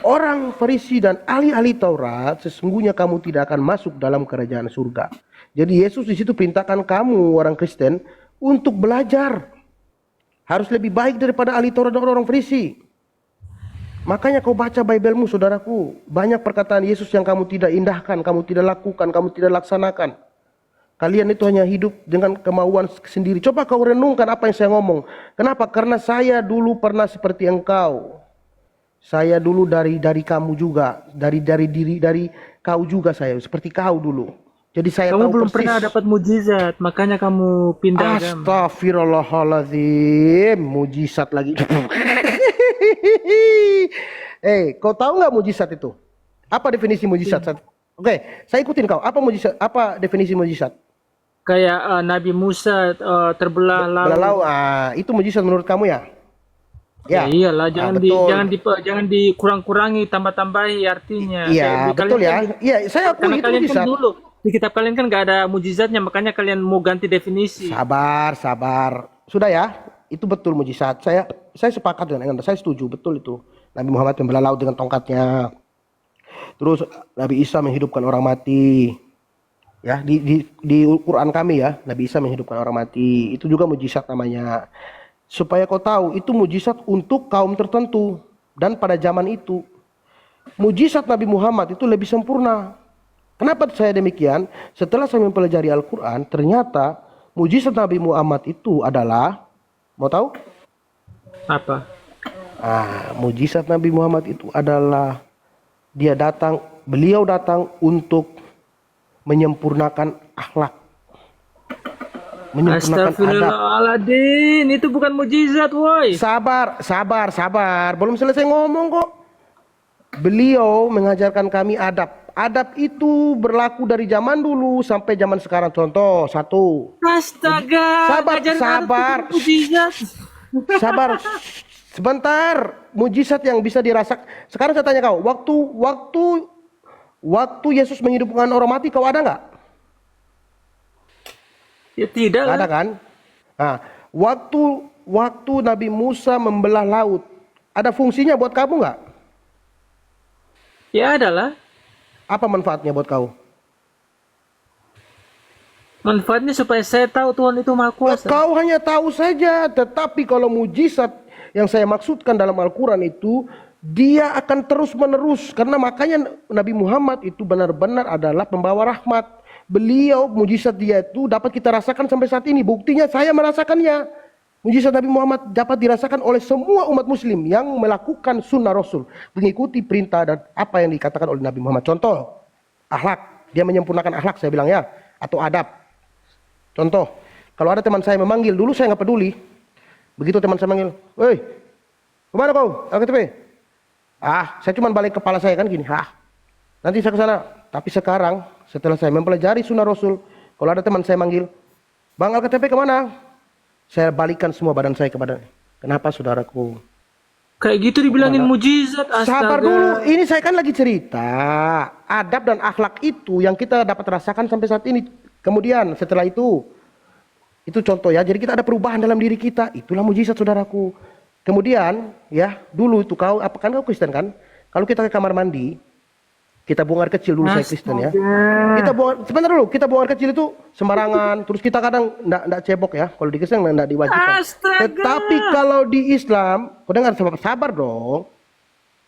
orang Farisi dan ahli-ahli Taurat, sesungguhnya kamu tidak akan masuk dalam kerajaan surga. Jadi Yesus di situ perintahkan kamu orang Kristen untuk belajar. Harus lebih baik daripada ahli Taurat dan orang Farisi. Makanya kau baca Biblemu saudaraku. Banyak perkataan Yesus yang kamu tidak indahkan, kamu tidak lakukan, kamu tidak laksanakan. Kalian itu hanya hidup dengan kemauan sendiri. Coba kau renungkan apa yang saya ngomong. Kenapa? Karena saya dulu pernah seperti engkau. Saya dulu dari kamu juga, dari kau juga saya, seperti kau dulu. Jadi saya kamu tahu belum persis. Pernah dapat mujizat, makanya kamu pindah agama. Astagfirullahaladzim, mujizat lagi. Kau tahu nggak mujizat itu? Apa definisi mujizat? Oke, saya ikutin kau. Apa mujizat? Apa definisi mujizat? Kayak Nabi Musa terbelah laut. Itu mujizat menurut kamu ya? Ya iyalah, jangan dikurang-kurangi, tambah-tambahi artinya. Iya, betul ya. Iya, saya akui itu kalian mujizat. Kan dulu di kitab kalian kan nggak ada mujizatnya, makanya kalian mau ganti definisi. Sabar. Sudah ya, itu betul mujizat. Saya sepakat dengan Anda, saya setuju, betul itu. Nabi Muhammad membelah laut dengan tongkatnya. Terus Nabi Isa menghidupkan orang mati. Ya, di Quran kami ya, Nabi Isa menghidupkan orang mati. Itu juga mujizat namanya. Supaya kau tahu itu mujizat untuk kaum tertentu dan pada zaman itu. mujizat Nabi Muhammad itu lebih sempurna. Kenapa saya demikian? Setelah saya mempelajari Al-Quran, ternyata mujizat Nabi Muhammad itu adalah, mau tahu? Apa? Mujizat Nabi Muhammad itu adalah beliau datang untuk menyempurnakan akhlak, menyempurnakan adab. Astagfirullahaladzim, itu bukan mujizat, woi. Sabar. Belum selesai ngomong kok. Beliau mengajarkan kami adab. Adab itu berlaku dari zaman dulu sampai zaman sekarang. Contoh, satu. Astaga, Sabar. Mujizat. Sabar. Sebentar. Mujizat yang bisa dirasakan. Sekarang saya tanya kau, waktu Yesus menghidupkan orang mati, kau ada nggak? Ya tidak lah. Ada kan? Nah, waktu Nabi Musa membelah laut, ada fungsinya buat kamu nggak? Ya ada lah. Apa manfaatnya buat kau? Manfaatnya supaya saya tahu Tuhan itu Maha Kuasa. Kau hanya tahu saja, tetapi kalau mujizat yang saya maksudkan dalam Al-Quran itu, dia akan terus menerus. Karena makanya Nabi Muhammad itu benar-benar adalah pembawa rahmat. Beliau, mujizat dia itu dapat kita rasakan sampai saat ini. Buktinya saya merasakannya. Mujizat Nabi Muhammad dapat dirasakan oleh semua umat muslim yang melakukan sunnah Rasul. Mengikuti perintah dan apa yang dikatakan oleh Nabi Muhammad. Contoh, akhlak. Dia menyempurnakan akhlak, saya bilang ya. Atau adab. Contoh, kalau ada teman saya memanggil, dulu saya nggak peduli. Begitu teman saya manggil, "Woi, kemana kau? LKTP?" Saya cuma balik kepala saya kan gini. Nanti saya ke sana. Tapi sekarang, setelah saya mempelajari sunnah Rasul, kalau ada teman saya manggil, "Bang, LKTP kemana?" Saya balikan semua badan saya kepada. Kenapa saudaraku? Kayak gitu dibilangin mujizat. Astaga. Sabar dulu, ini saya kan lagi cerita. Adab dan akhlak itu yang kita dapat rasakan sampai saat ini. Kemudian setelah itu contoh ya. Jadi kita ada perubahan dalam diri kita. Itulah mujizat saudaraku. Kemudian ya, dulu itu kau Kristen kan? Kalau kita ke kamar mandi, kita buang air kecil dulu. Saya Kristen ya. Kita buang air kecil itu sembarangan. Terus kita kadang enggak cebok ya. Kalau di Kristen enggak diwajibkan. Astaga. Tetapi kalau di Islam, kau dengar, sabar dong.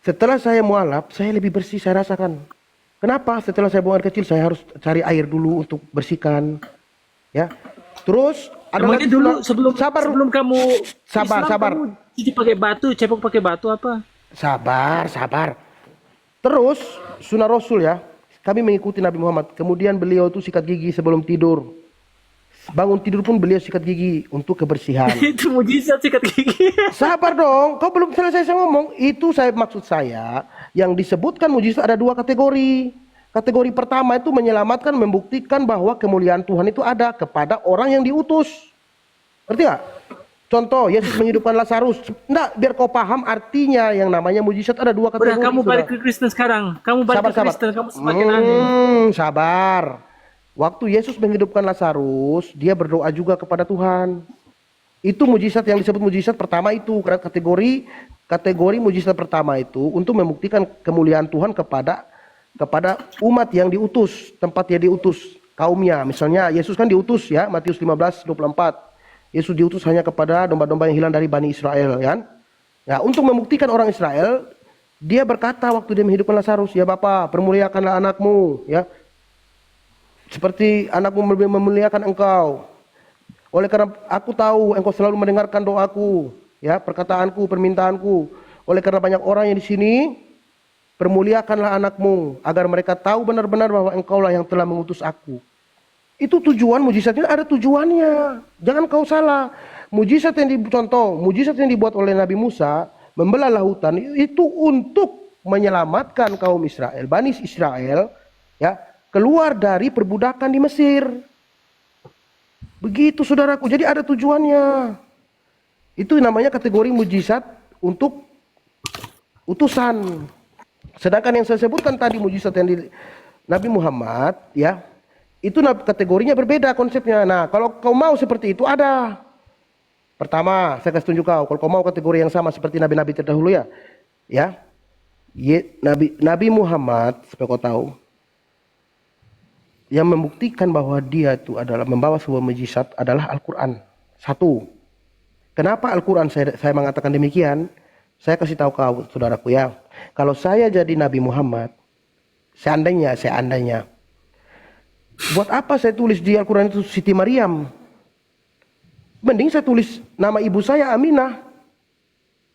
Setelah saya mualaf, saya lebih bersih, saya rasakan. Kenapa? Setelah saya buang air kecil, saya harus cari air dulu untuk bersihkan. Ya. Terus ada lagi dulu sebelum kamu sabar. kamu cuci pakai batu, cebok pakai batu apa? Sabar. Terus sunnah Rasul ya. Kami mengikuti Nabi Muhammad. Kemudian beliau itu sikat gigi sebelum tidur. Bangun tidur pun beliau sikat gigi untuk kebersihan. Itu mujizat sikat gigi. Sabar dong, kau belum selesai saya ngomong. Itu maksud saya, yang disebutkan mujizat ada dua kategori. Kategori pertama itu menyelamatkan, membuktikan bahwa kemuliaan Tuhan itu ada kepada orang yang diutus. Ngerti gak? Contoh, Yesus menghidupkan Lazarus. Enggak, biar kau paham artinya yang namanya mujizat ada dua kategori. Udah, kamu balik ke Kristen sekarang. Kamu balik ke Kristen, kamu semakin aneh. Sabar. Waktu Yesus menghidupkan Lazarus, dia berdoa juga kepada Tuhan. Itu mujizat yang disebut mujizat pertama itu. Kategori mujizat pertama itu untuk membuktikan kemuliaan Tuhan kepada umat yang diutus, tempat dia diutus, kaumnya. Misalnya Yesus kan diutus ya, Matius 15:24. Yesus diutus hanya kepada domba-domba yang hilang dari Bani Israel, kan? Nah, untuk membuktikan orang Israel, dia berkata waktu dia menghidupkan Lazarus, "Ya Bapa, permuliakanlah anakmu, ya. Seperti anakmu memuliakan engkau. Oleh karena aku tahu engkau selalu mendengarkan doaku, ya, perkataanku, permintaanku. Oleh karena banyak orang yang di sini, permuliakanlah anakmu agar mereka tahu benar-benar bahwa engkaulah yang telah mengutus aku." Itu tujuan mujizatnya, ada tujuannya. Jangan kau salah. Mujizat yang dibuat oleh Nabi Musa membelah lautan itu untuk menyelamatkan kaum Israel, Bani Israel, ya, keluar dari perbudakan di Mesir. Begitu saudaraku. Jadi ada tujuannya. Itu namanya kategori mujizat untuk utusan. Sedangkan yang saya sebutkan tadi mujizat yang di Nabi Muhammad, ya, itu kategorinya berbeda konsepnya. Nah, kalau kau mau seperti itu ada. Pertama, saya kasih tunjuk kau. Kalau kau mau kategori yang sama seperti nabi-nabi terdahulu ya, Nabi Muhammad, supaya kau tahu, yang membuktikan bahwa dia itu adalah membawa sebuah mujizat adalah Al-Quran. Satu. Kenapa Al-Quran saya mengatakan demikian? Saya kasih tahu kau, saudaraku ya. Kalau saya jadi Nabi Muhammad, seandainya, buat apa saya tulis di Al-Quran itu Siti Maryam? Mending saya tulis nama ibu saya Aminah.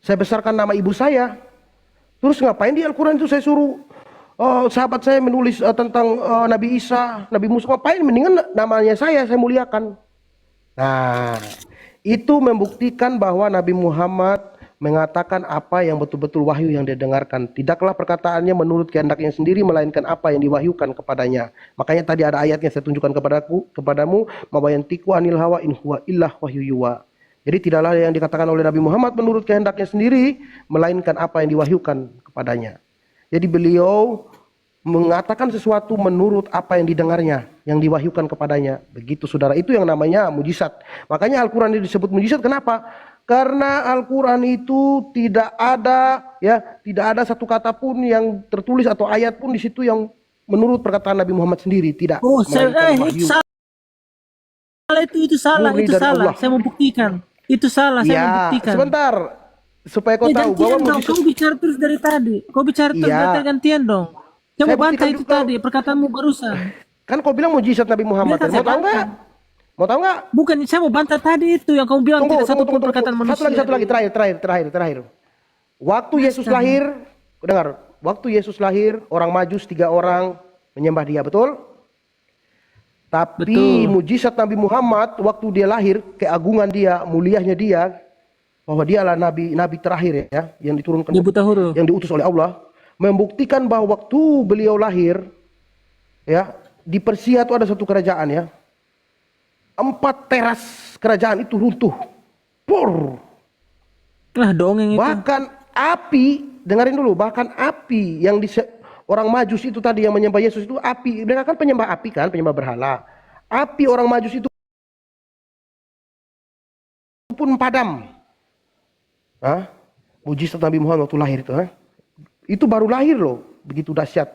Saya besarkan nama ibu saya. Terus ngapain di Al-Quran itu saya suruh sahabat saya menulis tentang Nabi Isa, Nabi Musa? Ngapain? Mendingan namanya saya muliakan. Nah, itu membuktikan bahwa Nabi Muhammad mengatakan apa yang betul-betul wahyu yang dia dengarkan. Tidaklah perkataannya menurut kehendaknya sendiri, melainkan apa yang diwahyukan kepadanya. Makanya tadi ada ayatnya saya tunjukkan kepadamu, mabayantiku anil hawa in huwa illah wahyu yuwa. Jadi tidaklah yang dikatakan oleh Nabi Muhammad menurut kehendaknya sendiri, melainkan apa yang diwahyukan kepadanya. Jadi beliau mengatakan sesuatu menurut apa yang didengarnya, yang diwahyukan kepadanya. Begitu saudara, itu yang namanya mujizat. Makanya Al-Quran ini disebut mujizat. Kenapa? Karena Al-Quran itu tidak ada satu kata pun yang tertulis atau ayat pun di situ yang menurut perkataan Nabi Muhammad sendiri. Tidak. Oh, Wahyu. itu salah. Murni Itu dari salah. Allah. Saya mau buktikan. Itu salah, saya mau Ya, buktikan. sebentar. Supaya kau tahu bahwa Gantian dong, mujizat. kau bicara terus dari tadi. Kau bicara terus Iya. dari tadi, gantian dong. Saya Saya mau bantah buktikan itu juga. tadi, perkataanmu barusan. Kan kau bilang mujizat Nabi Muhammad. Biarkan Mau saya tahu nggak? bantah. Mau tahu nggak? Bukan, saya mau bantah tadi itu yang kamu bilang tidak satu pun perkataan manusia. Satu lagi, terakhir. Waktu Yesus lahir, dengar. Waktu Yesus lahir, orang Majus 3 orang menyembah dia, betul? Tapi Betul. mujizat Nabi Muhammad waktu dia lahir, keagungan dia, mulianya dia, bahwa dialah nabi terakhir ya, yang diturunkan, Dia buta huruf. yang diutus oleh Allah, membuktikan bahwa waktu beliau lahir, ya, di Persia itu ada satu kerajaan ya. 4 teras kerajaan itu runtuh. Pur. Lah dongeng itu. Bahkan api, dengarin dulu, bahkan api yang orang Majus itu tadi yang menyembah Yesus itu api. Mereka kan penyembah api kan, penyembah berhala. Api orang Majus itu pun padam. Hah? Mujizat Nabi Muhammad waktu lahir itu, ha? Itu baru lahir loh, begitu dahsyat.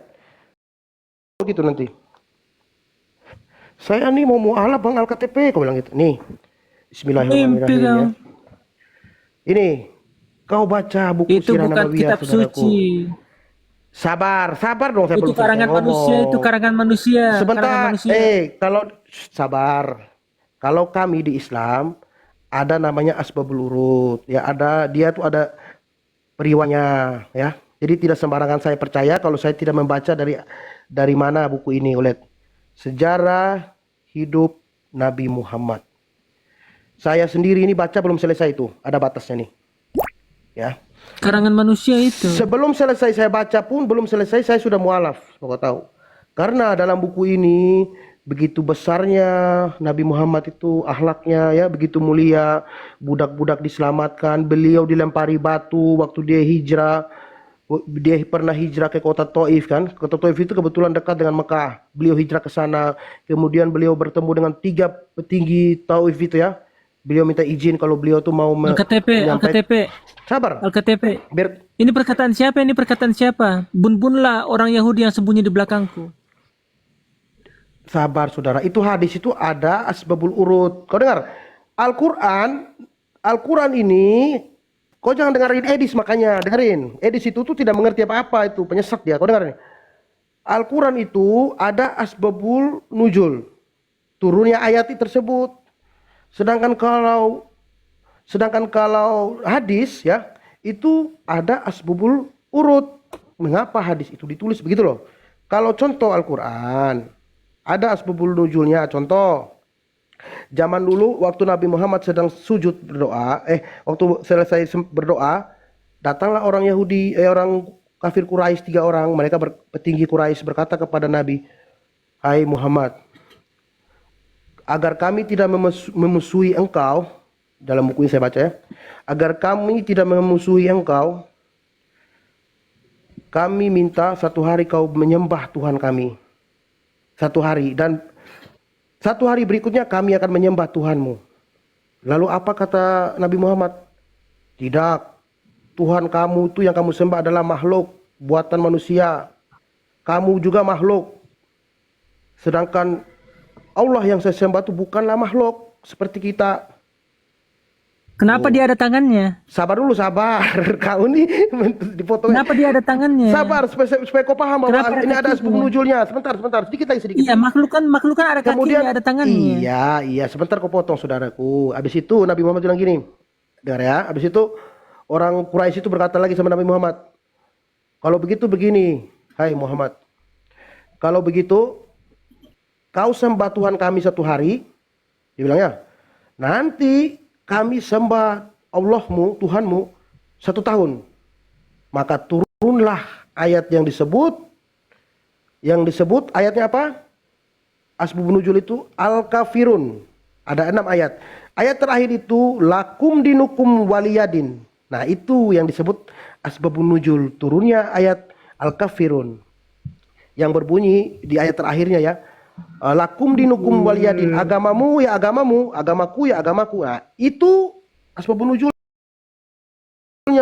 Begitu nanti. Saya nih mau mualaf Bang Al-KTP, kau bilang gitu. Nih. Bismillahirrahmanirrahim ya. Ini kau baca buku Itu Sirah bukan Nabawiyah, kitab saudaraku. suci. Sabar dong, saya Itu belum selesai karangan ngomong. manusia, itu karangan manusia. Karangan Sebentar, manusia. kalau sabar. Kalau kami di Islam ada namanya asbabul urut, ya dia tuh ada periwayatnya, ya. Jadi tidak sembarangan saya percaya kalau saya tidak membaca dari mana buku ini, oleh sejarah hidup Nabi Muhammad. Saya sendiri ini baca belum selesai itu, ada batasnya nih. Ya. Karangan manusia itu. Sebelum selesai saya baca pun, belum selesai saya sudah mualaf, kau tahu. Karena dalam buku ini begitu besarnya Nabi Muhammad itu, akhlaknya ya begitu mulia, budak-budak diselamatkan, beliau dilempari batu waktu dia hijrah. Dia pernah hijrah ke kota Taif kan. Kota Taif itu kebetulan dekat dengan Mekah. Beliau hijrah ke sana. Kemudian beliau bertemu dengan 3 petinggi Taif itu ya. Beliau minta izin kalau beliau tuh mau Al-KTP. Sabar. Al-KTP. Ini perkataan siapa? Ini perkataan siapa? Bun-bun lah orang Yahudi yang sembunyi di belakangku. Sabar saudara. Itu hadis itu ada asbabul urut. Kau dengar? Al-Quran ini, kau jangan dengerin Edis, makanya dengerin. Edis itu tuh tidak mengerti apa-apa, itu penyesat dia. Kau dengar nih. Al-Quran itu ada asbabul nuzul, turunnya ayat tersebut. Sedangkan kalau hadis ya, itu ada asbabul urut. Mengapa hadis itu ditulis begitu loh? Kalau contoh Al-Quran ada asbabul nuzulnya. Contoh, zaman dulu waktu Nabi Muhammad sedang sujud berdoa, waktu selesai berdoa, datanglah orang Yahudi, orang kafir Quraisy 3 orang, mereka petinggi Quraisy berkata kepada Nabi, "Hai Muhammad, agar kami tidak memusuhi engkau," dalam buku ini saya baca ya, "agar kami tidak memusuhi engkau, kami minta 1 hari kau menyembah Tuhan kami. 1 hari, dan 1 hari berikutnya kami akan menyembah Tuhanmu." Lalu apa kata Nabi Muhammad? "Tidak, Tuhan kamu itu yang kamu sembah adalah makhluk, buatan manusia. Kamu juga makhluk. Sedangkan Allah yang saya sembah itu bukanlah makhluk seperti kita." Kenapa dia ada tangannya? Sabar dulu, sabar. Kau nih dipotong. Kenapa dia ada tangannya? Sabar supaya kau paham bahwa Kenapa ini ada kakinya? asbab nuzulnya. Sebentar, sedikit lagi sedikit. Iya, makhluk kan ada Kemudian kakinya, ada tangannya. iya, sebentar kau potong saudaraku. Habis itu Nabi Muhammad bilang gini. Dengar ya. Habis itu orang Quraisy itu berkata lagi sama Nabi Muhammad, kalau begitu begini, hai Muhammad. Kalau begitu kau sembah Tuhan kami satu hari, dia bilang ya. Nanti kami sembah Allahmu, Tuhanmu 1 tahun. Maka turunlah ayat yang disebut ayatnya apa? Asbabun nuzul itu Al-Kafirun. Ada 6 ayat. Ayat terakhir itu lakum dinukum waliyadin. Nah, itu yang disebut asbabun nuzul, turunnya ayat Al-Kafirun. Yang berbunyi di ayat terakhirnya ya. Lakum dinukum waliyadin, agamamu ya agamamu, agamaku ya agamaku. Nah, itu asbabun nuzulnya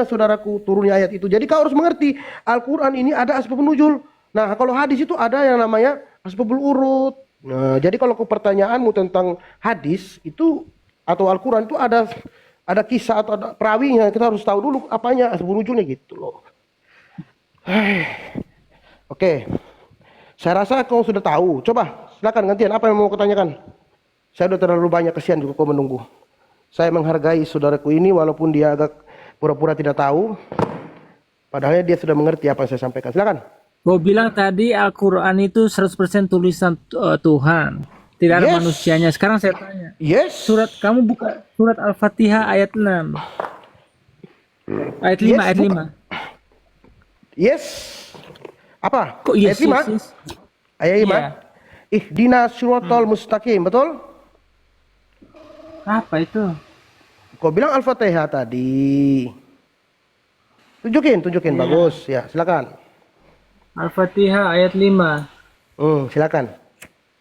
saudaraku, turunnya ayat itu. Jadi kau harus mengerti Al-Qur'an ini ada asbabun nuzul. Nah, kalau hadis itu ada yang namanya asbabul urut. Nah, jadi kalau pertanyaanmu tentang hadis itu atau Al-Qur'an itu ada kisah atau ada perawinya, kita harus tahu dulu apanya asbabun nuzulnya gitu loh. Oke. Saya rasa kau sudah tahu. Coba silakan gantian, apa yang mau kau tanyakan? Saya sudah terlalu banyak, kesian juga kau menunggu. Saya menghargai saudaraku ini walaupun dia agak pura-pura tidak tahu. Padahal dia sudah mengerti apa yang saya sampaikan. Silakan. Kau bilang tadi Al-Quran itu 100% tulisan Tuhan. Tidak ada Yes. manusianya. Sekarang saya tanya. Yes. Kamu buka surat Al-Fatihah ayat 6. Ayat 5, Yes, ayat buka. 5. Yes. Apa? Kok yes, Ayat 5? yes, yes? Ayat 5. Iya. Ihdinas siratal mustaqim, betul? Apa itu? Kau bilang Al-Fatihah tadi. Tunjukin, Iya. bagus. Ya, silakan. Al-Fatihah ayat 5. Silakan.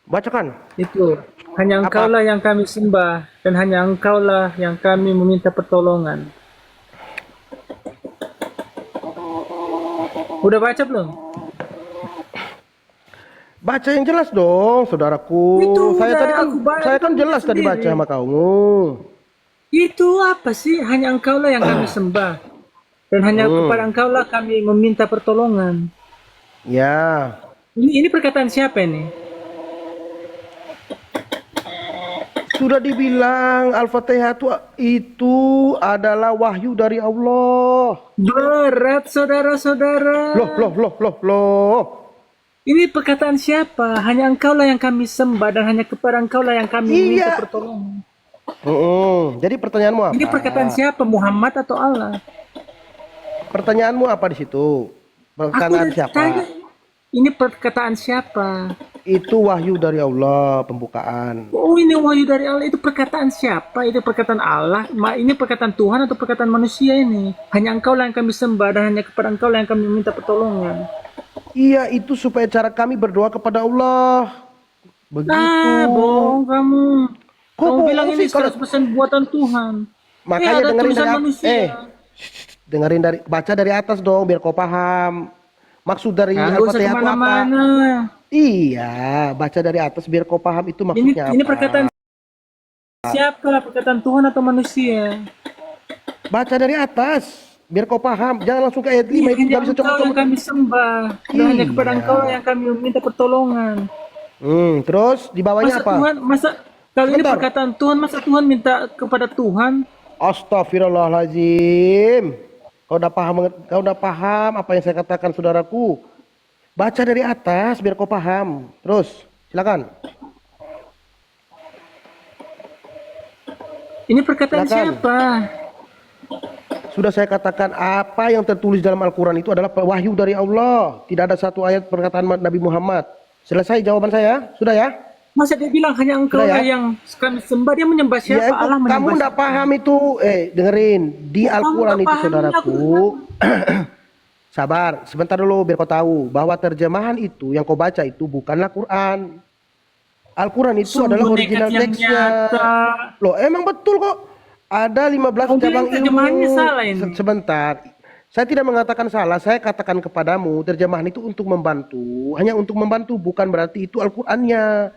Bacakan. Itu. Hanya Apa? engkaulah yang kami sembah. Dan hanya engkaulah yang kami meminta pertolongan. Udah baca belum? Baca yang jelas dong, saudaraku. Itu Saya udah tadi kan aku baca saya kan jelas tadi sendiri. baca sama kamu. Itu apa sih? Hanya engkaulah yang kami sembah. Dan hanya kepada engkaulah kami meminta pertolongan. Ya. Ini perkataan siapa ini? Sudah dibilang Al-Fatihah itu adalah wahyu dari Allah. Berat saudara-saudara. Loh. Ini perkataan siapa? Hanya engkaulah yang kami sembah dan hanya kepada engkaulah yang kami meminta Iya. pertolongan. Jadi pertanyaanmu apa? Ini perkataan siapa? Muhammad atau Allah? Pertanyaanmu apa di situ? Aku Perkataan udah siapa? tanya. Ini perkataan siapa? Itu wahyu dari Allah, pembukaan. Oh, ini wahyu dari Allah. Itu perkataan siapa? Itu perkataan Allah. Ini perkataan Tuhan atau perkataan manusia ini? Hanya engkaulah yang kami sembah dan hanya kepada engkaulah yang kami meminta pertolongan. Iya, itu supaya cara kami berdoa kepada Allah. Begitu. Bohong kamu. Kok Kamu bohong bilang ini sih kalau 100% buatan Tuhan. makanya ada dengerin tulisan dari manusia. dengerin dari baca dari atas dong biar kau paham. Maksud dari Nggak usah Al-Fatihah itu apa? kemana-mana. Iya, baca dari atas biar kau paham itu maksudnya Ini apa. perkataan siapa? Perkataan Tuhan atau manusia? Baca dari atas biar kau paham. Jangan langsung ke ayat 5 itu Hanya nggak bisa engkau yang coba-coba. kami sembah. Dan hanya kepada Iya. engkau yang kami meminta pertolongan. Terus di bawahnya Masa apa? Tuhan, kalau ini Sebentar. perkataan Tuhan, masa Tuhan minta kepada Tuhan? Astagfirullahaladzim. Kau udah paham apa yang saya katakan saudaraku. Baca dari atas biar kau paham. Terus, silakan. Ini perkataan Silakan. siapa? Sudah saya katakan apa yang tertulis dalam Al-Quran itu adalah wahyu dari Allah. Tidak ada satu ayat perkataan Nabi Muhammad. Selesai jawaban saya? Sudah ya? Masa dia bilang hanya engkau Sudah lah ya? yang kami sembah, dia menyembah siapa? Ya, itu Allah kamu menyembah tidak siapa? paham itu. Dengerin. Di Kamu Al-Quran nggak itu paham, saudaraku. Sabar, sebentar dulu biar kau tahu. Bahwa terjemahan itu yang kau baca itu bukanlah Quran. Al-Quran itu Sungguh adalah nekat original yang teksnya. nyata. Loh, emang betul kok. Ada 15 Kamu bilang cabang terjemahannya ilmu. salah ini. Sebentar. Saya tidak mengatakan salah. Saya katakan kepadamu terjemahan itu untuk membantu. Hanya untuk membantu, bukan berarti itu Al-Qurannya.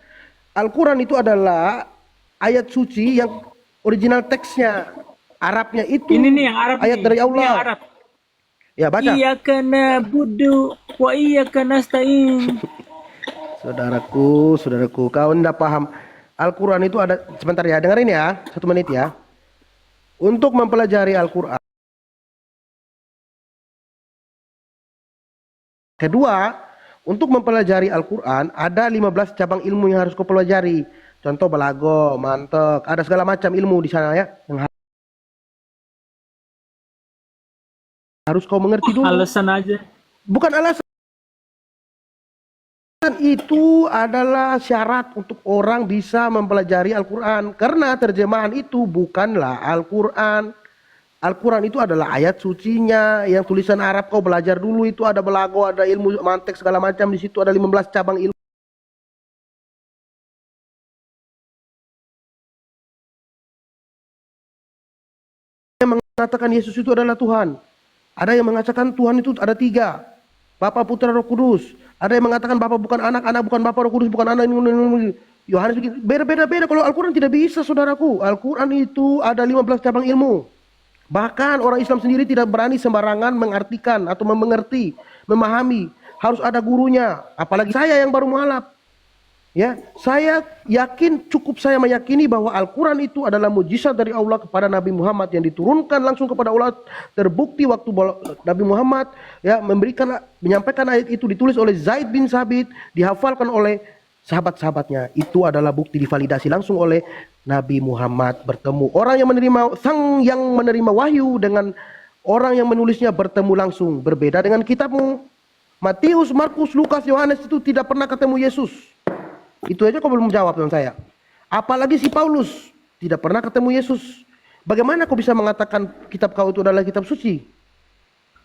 Al-Quran itu adalah ayat suci yang original teksnya. Arabnya itu Ini nih yang Arab ayat nih. dari Ini yang Allah. Arab. Ya baca. Iyyaka na'budu wa iyyaka nasta'in. Saudaraku, kau tidak paham. Al-Quran itu ada, sebentar ya, dengerin ya, 1 menit ya. Untuk mempelajari Al-Quran. Kedua, untuk mempelajari Al-Quran, ada 15 cabang ilmu yang harus kau pelajari. Contoh balago, mantek, ada segala macam ilmu di sana ya. Yang harus kau mengerti dulu. Alasan aja. Bukan alasan. Itu adalah syarat untuk orang bisa mempelajari Al-Quran. Karena terjemahan itu bukanlah Al-Quran. Al-Quran itu adalah ayat sucinya, yang tulisan Arab kau belajar dulu itu ada belago, ada ilmu mantek segala macam, di situ ada 15 cabang ilmu. Yang mengatakan Yesus itu adalah Tuhan. Ada yang mengatakan Tuhan itu ada 3. Bapa, Putra, Roh Kudus. Ada yang mengatakan Bapa bukan anak, anak bukan Bapa, Roh Kudus bukan anak. Yohanes begini. Beda-beda. Kalau Al-Quran tidak bisa, saudaraku. Al-Quran itu ada 15 cabang ilmu. Bahkan orang Islam sendiri tidak berani sembarangan mengartikan atau mengerti, memahami. Harus ada gurunya. Apalagi saya yang baru mualaf. Ya, saya yakin, cukup saya meyakini bahwa Al-Quran itu adalah mujizat dari Allah kepada Nabi Muhammad yang diturunkan langsung kepada Allah. Terbukti waktu Nabi Muhammad ya menyampaikan ayat itu ditulis oleh Zaid bin Sabit, dihafalkan oleh sahabat-sahabatnya. Itu adalah bukti divalidasi langsung oleh Nabi Muhammad bertemu. Orang yang menerima wahyu dengan orang yang menulisnya bertemu langsung. Berbeda dengan kitabmu. Matius, Markus, Lukas, Yohanes itu tidak pernah ketemu Yesus. Itu aja kau belum jawab dengan saya. Apalagi si Paulus tidak pernah ketemu Yesus. Bagaimana kau bisa mengatakan kitab kau itu adalah kitab suci?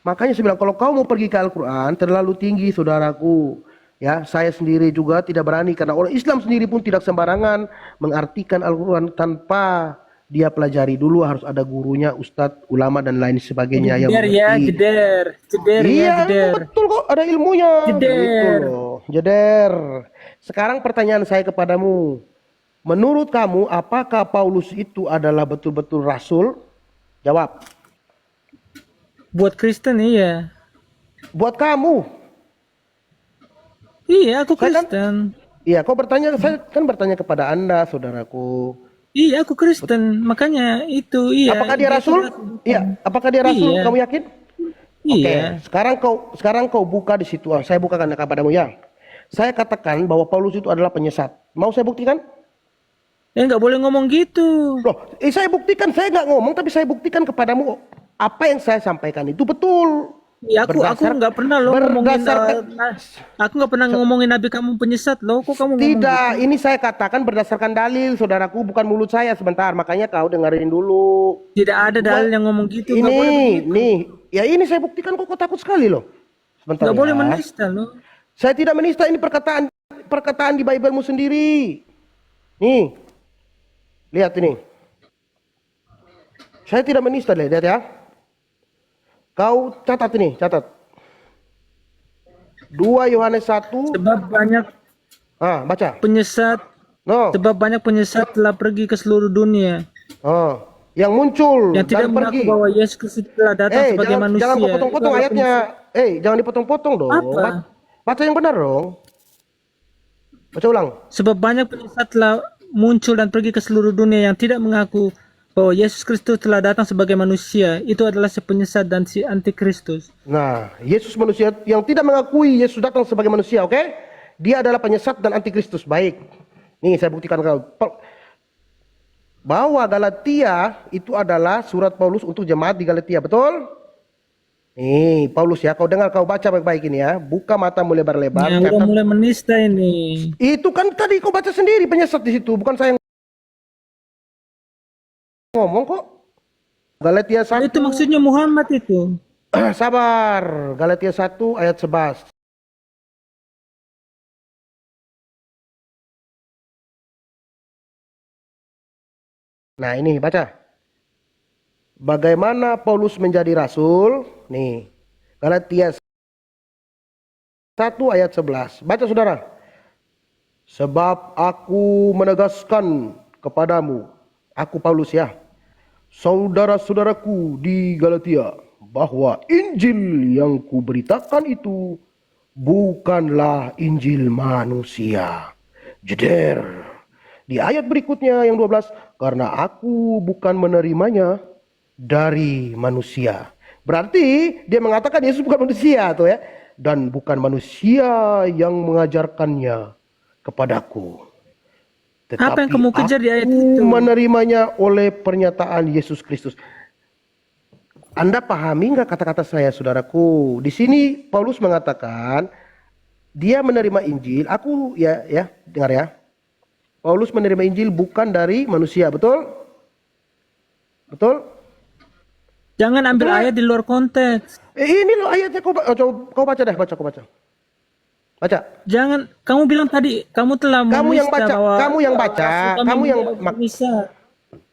Makanya saya bilang kalau kau mau pergi ke Al-Quran terlalu tinggi, saudaraku. Ya, saya sendiri juga tidak berani karena orang Islam sendiri pun tidak sembarangan mengartikan Al-Quran tanpa dia pelajari dulu, harus ada gurunya, ustadz, ulama dan lain sebagainya yang mengerti. Iya, betul kok, ada ilmunya. Gitu loh. Jeder. Sekarang pertanyaan saya kepadamu. Menurut kamu, apakah Paulus itu adalah betul-betul rasul? Jawab. Buat Kristen iya. Buat kamu? Iya, aku Kristen. Iya, kau bertanya, saya kan bertanya kepada Anda, saudaraku. Iya, aku Kristen. Makanya itu iya. Apakah dia rasul? Iya, apakah dia rasul? Iya. Kamu yakin? Iya. Oke, sekarang kau buka di situ. Saya bukakan kepadamu ya. Saya katakan bahwa Paulus itu adalah penyesat. Mau saya buktikan? Nggak boleh ngomong gitu. Loh, saya buktikan. Saya nggak ngomong, tapi saya buktikan kepadamu apa yang saya sampaikan itu betul. Ya, aku nggak pernah loh ngomongin. Aku nggak pernah ngomongin Nabi kamu penyesat loh. Kok kamu ngomong tidak? gitu? Ini saya katakan berdasarkan dalil, saudaraku, bukan mulut saya. Sebentar, makanya kau dengerin dulu. Tidak ada dalil yang ngomong gitu. Nih, ya ini saya buktikan. Kok takut sekali loh. Sebentar. Nggak boleh menista loh. Saya tidak menista, ini perkataan di Bible-mu sendiri. Nih, lihat ini. Saya tidak menista, lihat ya. Kau catat ini, catat. 2 Yohanes 1. Sebab banyak baca. penyesat. No. Sebab banyak penyesat telah pergi ke seluruh dunia. Yang muncul yang tidak mengaku bahwa Yesus Kristus telah datang sebagai manusia. Jangan potong-potong ayatnya. Jangan dipotong-potong dong. Apa? Baca yang benar dong. Baca ulang. Sebab banyak penyesat telah muncul dan pergi ke seluruh dunia yang tidak mengaku bahwa Yesus Kristus telah datang sebagai manusia. Itu adalah si penyesat dan si antikristus. Nah, Yesus manusia yang tidak mengakui Yesus datang sebagai manusia, oke? Dia adalah penyesat dan antikristus. Baik. Nih saya buktikan kau. Bahwa Galatia itu adalah surat Paulus untuk jemaat di Galatia, betul? Nih, Paulus ya, kau dengar, kau baca baik-baik ini ya. Buka matamu lebar-lebar. Yang udah mulai menista ini. Itu kan tadi kau baca sendiri penyesat di situ, bukan saya yang ngomong kok. Galatia 1. Itu maksudnya Muhammad itu. Sabar. Galatia 1 ayat 11. Nah, ini baca. Bagaimana Paulus menjadi rasul? Nih. Galatia 1 ayat 11. Baca saudara. Sebab aku menegaskan kepadamu, aku Paulus ya, saudara-saudaraku di Galatia, bahwa Injil yang kuberitakan itu bukanlah Injil manusia. Jeder. Di ayat berikutnya yang 12, karena aku bukan menerimanya dari manusia. Berarti dia mengatakan Yesus bukan manusia tuh ya. Dan bukan manusia yang mengajarkannya kepadaku. Apa yang Tetapi kamu kejar di ayat aku itu? menerimanya oleh pernyataan Yesus Kristus. Anda pahami nggak kata-kata saya, saudaraku? Di sini Paulus mengatakan dia menerima Injil. Aku ya dengar ya. Paulus menerima Injil bukan dari manusia, betul? Betul? Jangan ambil Betul. ayat di luar konteks. Ini loh ayatnya, kau baca deh, kau baca. Baca. Jangan, kamu bilang tadi kamu telah Kamu yang menista baca, bahwa kamu yang baca, rasul kami kamu yang bisa.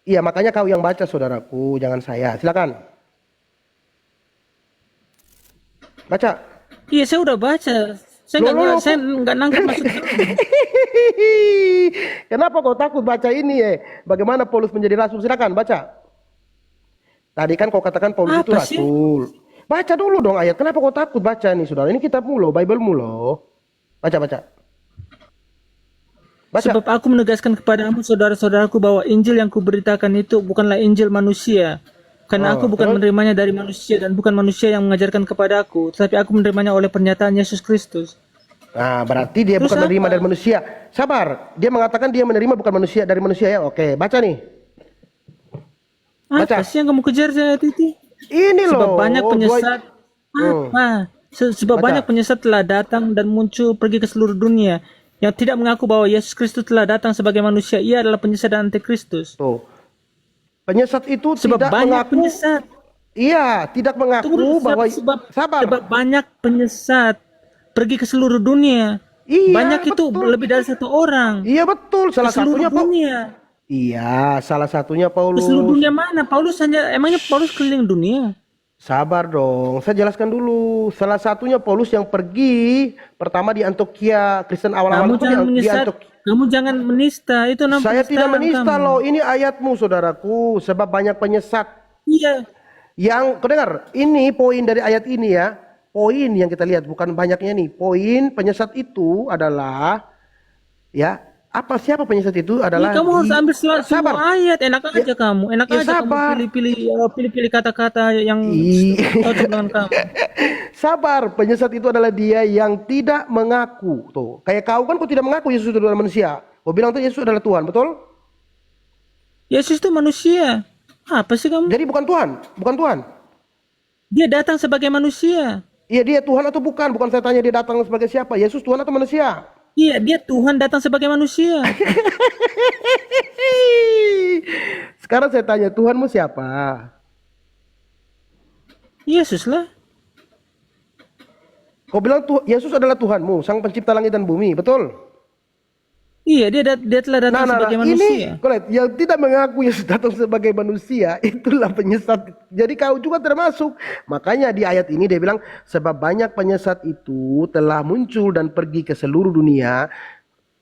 iya, makanya kau yang baca, saudaraku, jangan saya. Silakan. Baca. Iya, saya udah baca. Saya nggak nangkep maksud kamu. Kenapa kau takut baca ini ya? Bagaimana Paulus menjadi rasul? Silakan baca. Tadi kan kau katakan Paulus itu Apa sih? rasul. Baca dulu dong ayat. Kenapa kau takut baca nih, saudara? Ini kitabmu loh, Bible-mu loh. Baca. Sebab aku menegaskan kepadamu saudara-saudaraku bahwa Injil yang kuberitakan itu bukanlah Injil manusia. Karena aku bukan menerimanya dari manusia dan bukan manusia yang mengajarkan kepadaku, tetapi aku menerimanya oleh pernyataan Yesus Kristus. Nah, berarti dia Terus bukan menerima apa? dari manusia. Sabar. Dia mengatakan dia menerima bukan manusia dari manusia ya. Oke, baca nih. Baca. Apa sih yang kamu kejar ayat itu? Ini Sebab loh. banyak penyesat. Apa? Sebab Baca. banyak penyesat telah datang dan muncul pergi ke seluruh dunia yang tidak mengaku bahwa Yesus Kristus telah datang sebagai manusia. Ia adalah penyesat dan antikristus. Tuh. Penyesat itu Sebab tidak banyak mengaku. penyesat. Iya, tidak mengaku Tunggu, bahwa sabar. sebab banyak penyesat pergi ke seluruh dunia. Iya, Banyak itu betul. lebih dari satu orang. Iya betul. Ke Salah seluruh satunya dunia. Iya, salah satunya Ke Paulus. seluruh dunia mana? Emangnya Paulus keliling dunia? Sabar dong, saya jelaskan dulu. Salah satunya Paulus yang pergi pertama di Antioquia, Kristen awal-awal itu di Antioquia. Kamu jangan menista. Itu namanya Saya tidak menista kamu. loh, ini ayatmu saudaraku. Sebab banyak penyesat. Iya. Yang kau dengar, ini poin dari ayat ini ya. Poin yang kita lihat bukan banyaknya nih. Poin penyesat itu adalah ya. Siapa penyesat itu adalah Kamu harus ambil semua ayat. Enak aja kamu. Enak aja sabar. kamu pilih-pilih kata-kata yang cocok dengan kamu. Sabar, penyesat itu adalah dia yang tidak mengaku. Tuh, kayak kau kan kau tidak mengaku Yesus adalah manusia. Kau bilang tuh Yesus adalah Tuhan, betul? Yesus itu manusia. Apa sih kamu? Jadi bukan Tuhan, bukan Tuhan. Dia datang sebagai manusia. Iya, dia Tuhan atau bukan? Bukan saya tanya dia datang sebagai siapa. Yesus Tuhan atau manusia? Iya, dia Tuhan datang sebagai manusia. Sekarang saya tanya, Tuhanmu siapa? Yesus lah. Kau bilang Yesus adalah Tuhanmu, Sang Pencipta langit dan bumi, betul? Iya, dia telah datang sebagai manusia. Ini, yang tidak mengaku Yesus datang sebagai manusia, itulah penyesat. Jadi kau juga termasuk. Makanya di ayat ini dia bilang, sebab banyak penyesat itu telah muncul dan pergi ke seluruh dunia.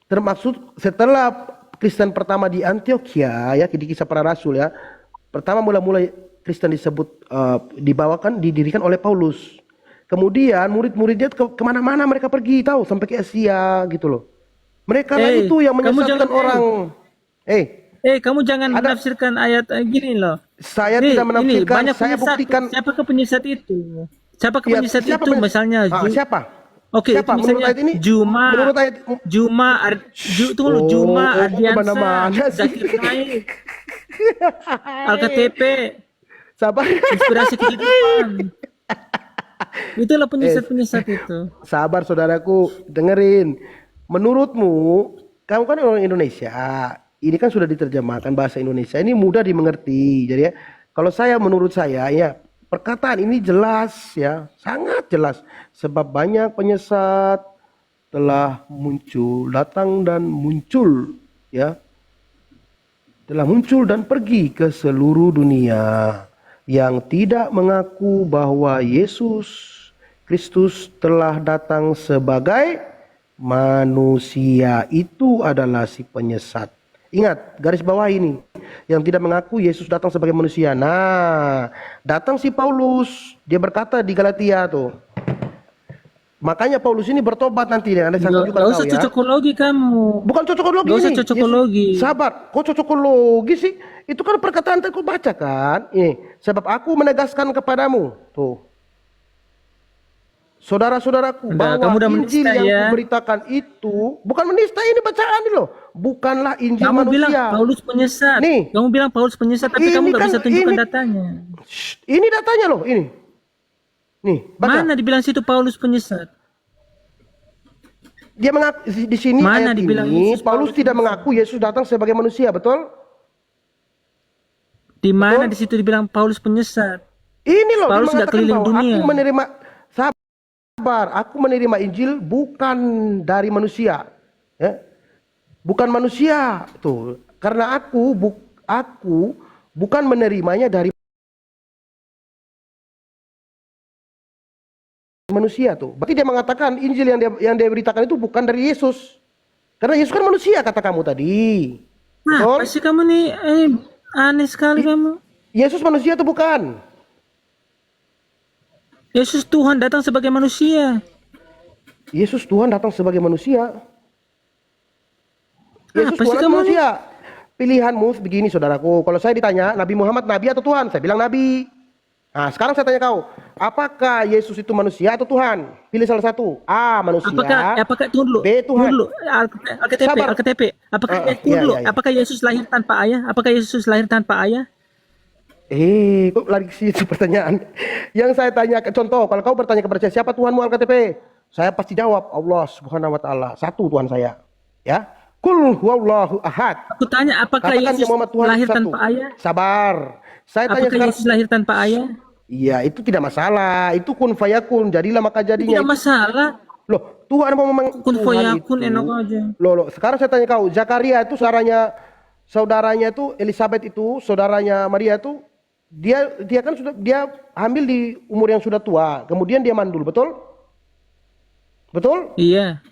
Termaksud setelah Kristen pertama di Antioquia, ya di Kisah Para Rasul ya. Pertama mulai Kristen disebut, didirikan oleh Paulus. Kemudian murid-muridnya kemana-mana mereka pergi, tahu, sampai ke Asia gitu loh. Mereka lah itu yang menyesatkan orang. Kamu jangan menafsirkan ayat gini loh. Saya tidak menafsirkan, saya buktikan. Siapakah penyesat itu? Siapakah penyesat itu? Misalnya siapa? Oke, siapa? misalnya Menurut ayat ini? Juma Ardiansa, Zakir Naik, Alktp, Sabar. Inspirasi Kehidupan. Itulah penyesat-penyesat itu. Sabar saudaraku, dengerin. Menurutmu, kamu kan orang Indonesia. Ini kan sudah diterjemahkan bahasa Indonesia. Ini mudah dimengerti. Jadi ya, kalau menurut saya ya, perkataan ini jelas ya, sangat jelas. Sebab banyak penyesat telah muncul, datang dan muncul ya. Telah muncul dan pergi ke seluruh dunia yang tidak mengaku bahwa Yesus Kristus telah datang sebagai manusia. Itu adalah si penyesat. Ingat, garis bawah ini. yang tidak mengaku Yesus datang sebagai manusia. Nah, datang si Paulus, dia berkata di Galatia tuh. Makanya Paulus ini bertobat nanti, saya tunjukkan Gak kau usah ya. cocokologi kamu. Bukan cocokologi Gak usah ini. cocokologi. Sabar, kok cocokologi sih? Itu kan perkataan yang kau baca kan? Ini, sebab aku menegaskan kepadamu. Tuh. Saudara-saudaraku, Udah, bahwa kamu udah Injil menista yang ya. kuberitakan itu bukan menista, ini bacaan ini loh. Bukanlah Injil Kamu bilang manusia. Paulus penyesat. Nih. Kamu bilang Paulus penyesat, tapi Ini kamu gak kan- bisa tunjukkan ini- datanya. Ini datanya loh, ini. Nih, baca. Mana dibilang situ Paulus penyesat? Dia mengaku di sini Mana ayat dibilang ini Yesus Paulus tidak mengaku Yesus datang sebagai manusia, betul? Di mana Betul. di situ dibilang Paulus penyesat? Ini loh, dia Paulus nggak mengatakan keliling bahwa dunia. aku menerima, sabar, aku menerima Injil bukan dari manusia, ya. Bukan manusia tuh, karena aku bukan menerimanya dari manusia tuh. Berarti dia mengatakan Injil yang dia beritakan itu bukan dari Yesus, karena Yesus kan manusia kata kamu tadi. Nah, Betul? pasti kamu nih aneh sekali kamu. Yesus manusia atau bukan? Yesus Tuhan datang sebagai manusia. Yesus Tuhan datang sebagai manusia. Yesus Apa sih Tuhan atau kamu manusia. Pilihanmu begini saudaraku. Kalau saya ditanya Nabi Muhammad Nabi atau Tuhan, saya bilang Nabi. Nah sekarang saya tanya kau, apakah Yesus itu manusia atau Tuhan? Pilih salah satu. A, manusia. Apakah tunggu dulu. B, Tuhan. Tunggu dulu. Sabar. Alkitab. Apakah tunggu iya, dulu. iya. Apakah Yesus lahir tanpa ayah? Apakah Yesus lahir tanpa ayah? Kok lari ke situ pertanyaan? Yang saya tanya, contoh, kalau kau bertanya kepada saya, siapa Tuhanmu Alkitab? Saya pasti jawab, Allah Subhanahu Wa Taala, satu Tuhan saya. Ya, Kul huwallahu ahad. Aku tanya, apakah Katakan Yesus Muhammad Tuhan lahir satu. tanpa ayah? Sabar. Saya tanya Apakah sekarang. Yesus lahir tanpa ayah? Iya, itu tidak masalah. Itu kun fayakun, jadilah maka jadinya. Tidak masalah. Loh, Tuhan mau memang Kun Tuhan fayakun itu. enak aja. Loh, sekarang saya tanya kau, Zakaria itu saudaranya itu Elizabeth itu, saudaranya Maria itu, dia kan dia hamil di umur yang sudah tua, kemudian dia mandul, betul? Betul? Iya.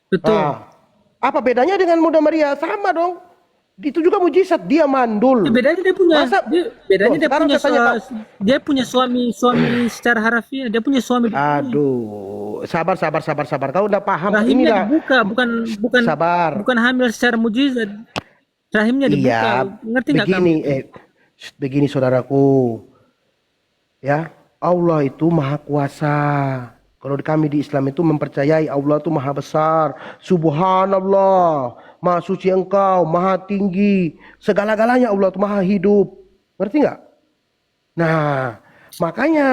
Betul. Nah, apa bedanya dengan Bunda Maria? Sama dong. Itu juga mujizat, dia mandul. Bedanya dia punya Masa- bedanya Loh, dia sekarang punya saya tanya dia punya suami secara harafiah, dia punya suami. Aduh, sabar. Kau udah paham Rahimnya inilah. dibuka, bukan Sabar. bukan hamil secara mujizat. Rahimnya dibuka. Iya, Ngerti nggak kamu? begini saudaraku. Ya, Allah itu maha kuasa. Kalau kami di Islam itu mempercayai Allah itu maha besar. Subhanallah, maha suci engkau, maha tinggi. Segala-galanya Allah itu maha hidup. Ngerti nggak? Nah, makanya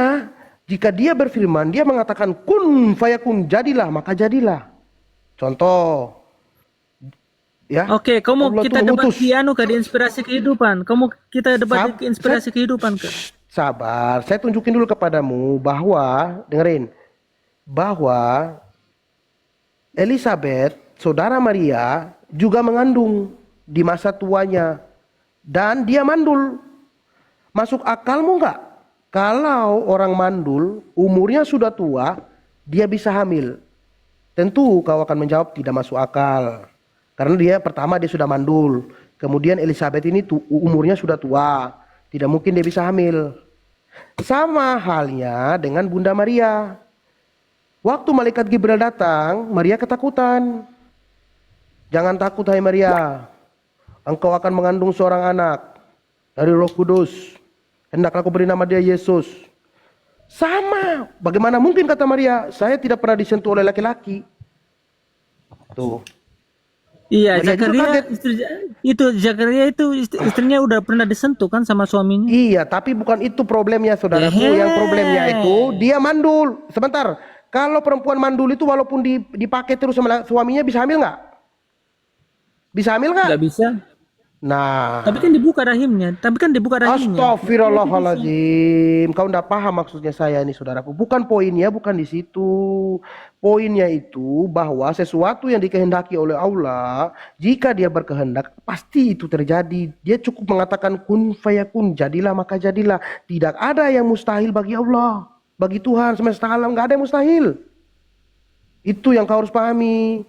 jika dia berfirman, dia mengatakan kun fayakun, jadilah maka jadilah. Contoh, ya. Oke, Allah kita tuh debat mengutus. di inspirasi kehidupan. Kita debat di inspirasi kehidupan ke? Sabar, saya tunjukin dulu kepadamu bahwa, dengerin, bahwa Elizabeth, saudara Maria, juga mengandung di masa tuanya. Dan dia mandul. Masuk akalmu nggak? Kalau orang mandul, umurnya sudah tua, dia bisa hamil. Tentu kau akan menjawab tidak masuk akal. Karena dia sudah mandul. Kemudian Elizabeth ini umurnya sudah tua. Tidak mungkin dia bisa hamil. Sama halnya dengan Bunda Maria. Waktu malaikat Gibril datang, Maria ketakutan. Jangan takut hai Maria. Engkau akan mengandung seorang anak dari Roh Kudus. Hendaklah aku beri nama dia Yesus. Sama. Bagaimana mungkin kata Maria, saya tidak pernah disentuh oleh laki-laki. Tuh. Iya, Maria juga Zakaria itu istrinya udah pernah disentuh kan sama suaminya. Iya, tapi bukan itu problemnya saudaraku. Yang problemnya itu dia mandul. Sebentar, kalau perempuan mandul itu walaupun dipakai terus sama suaminya bisa hamil nggak? Bisa hamil nggak? Nggak bisa. Nah, Tapi kan dibuka rahimnya. Astagfirullahaladzim. Kau nggak paham maksudnya saya ini saudaraku. Bukan poinnya, bukan di situ. Poinnya itu bahwa sesuatu yang dikehendaki oleh Allah, jika dia berkehendak, pasti itu terjadi. Dia cukup mengatakan kun fayakun, jadilah maka jadilah. Tidak ada yang mustahil bagi Allah. Bagi Tuhan semesta alam nggak ada yang mustahil. Itu yang kau harus pahami.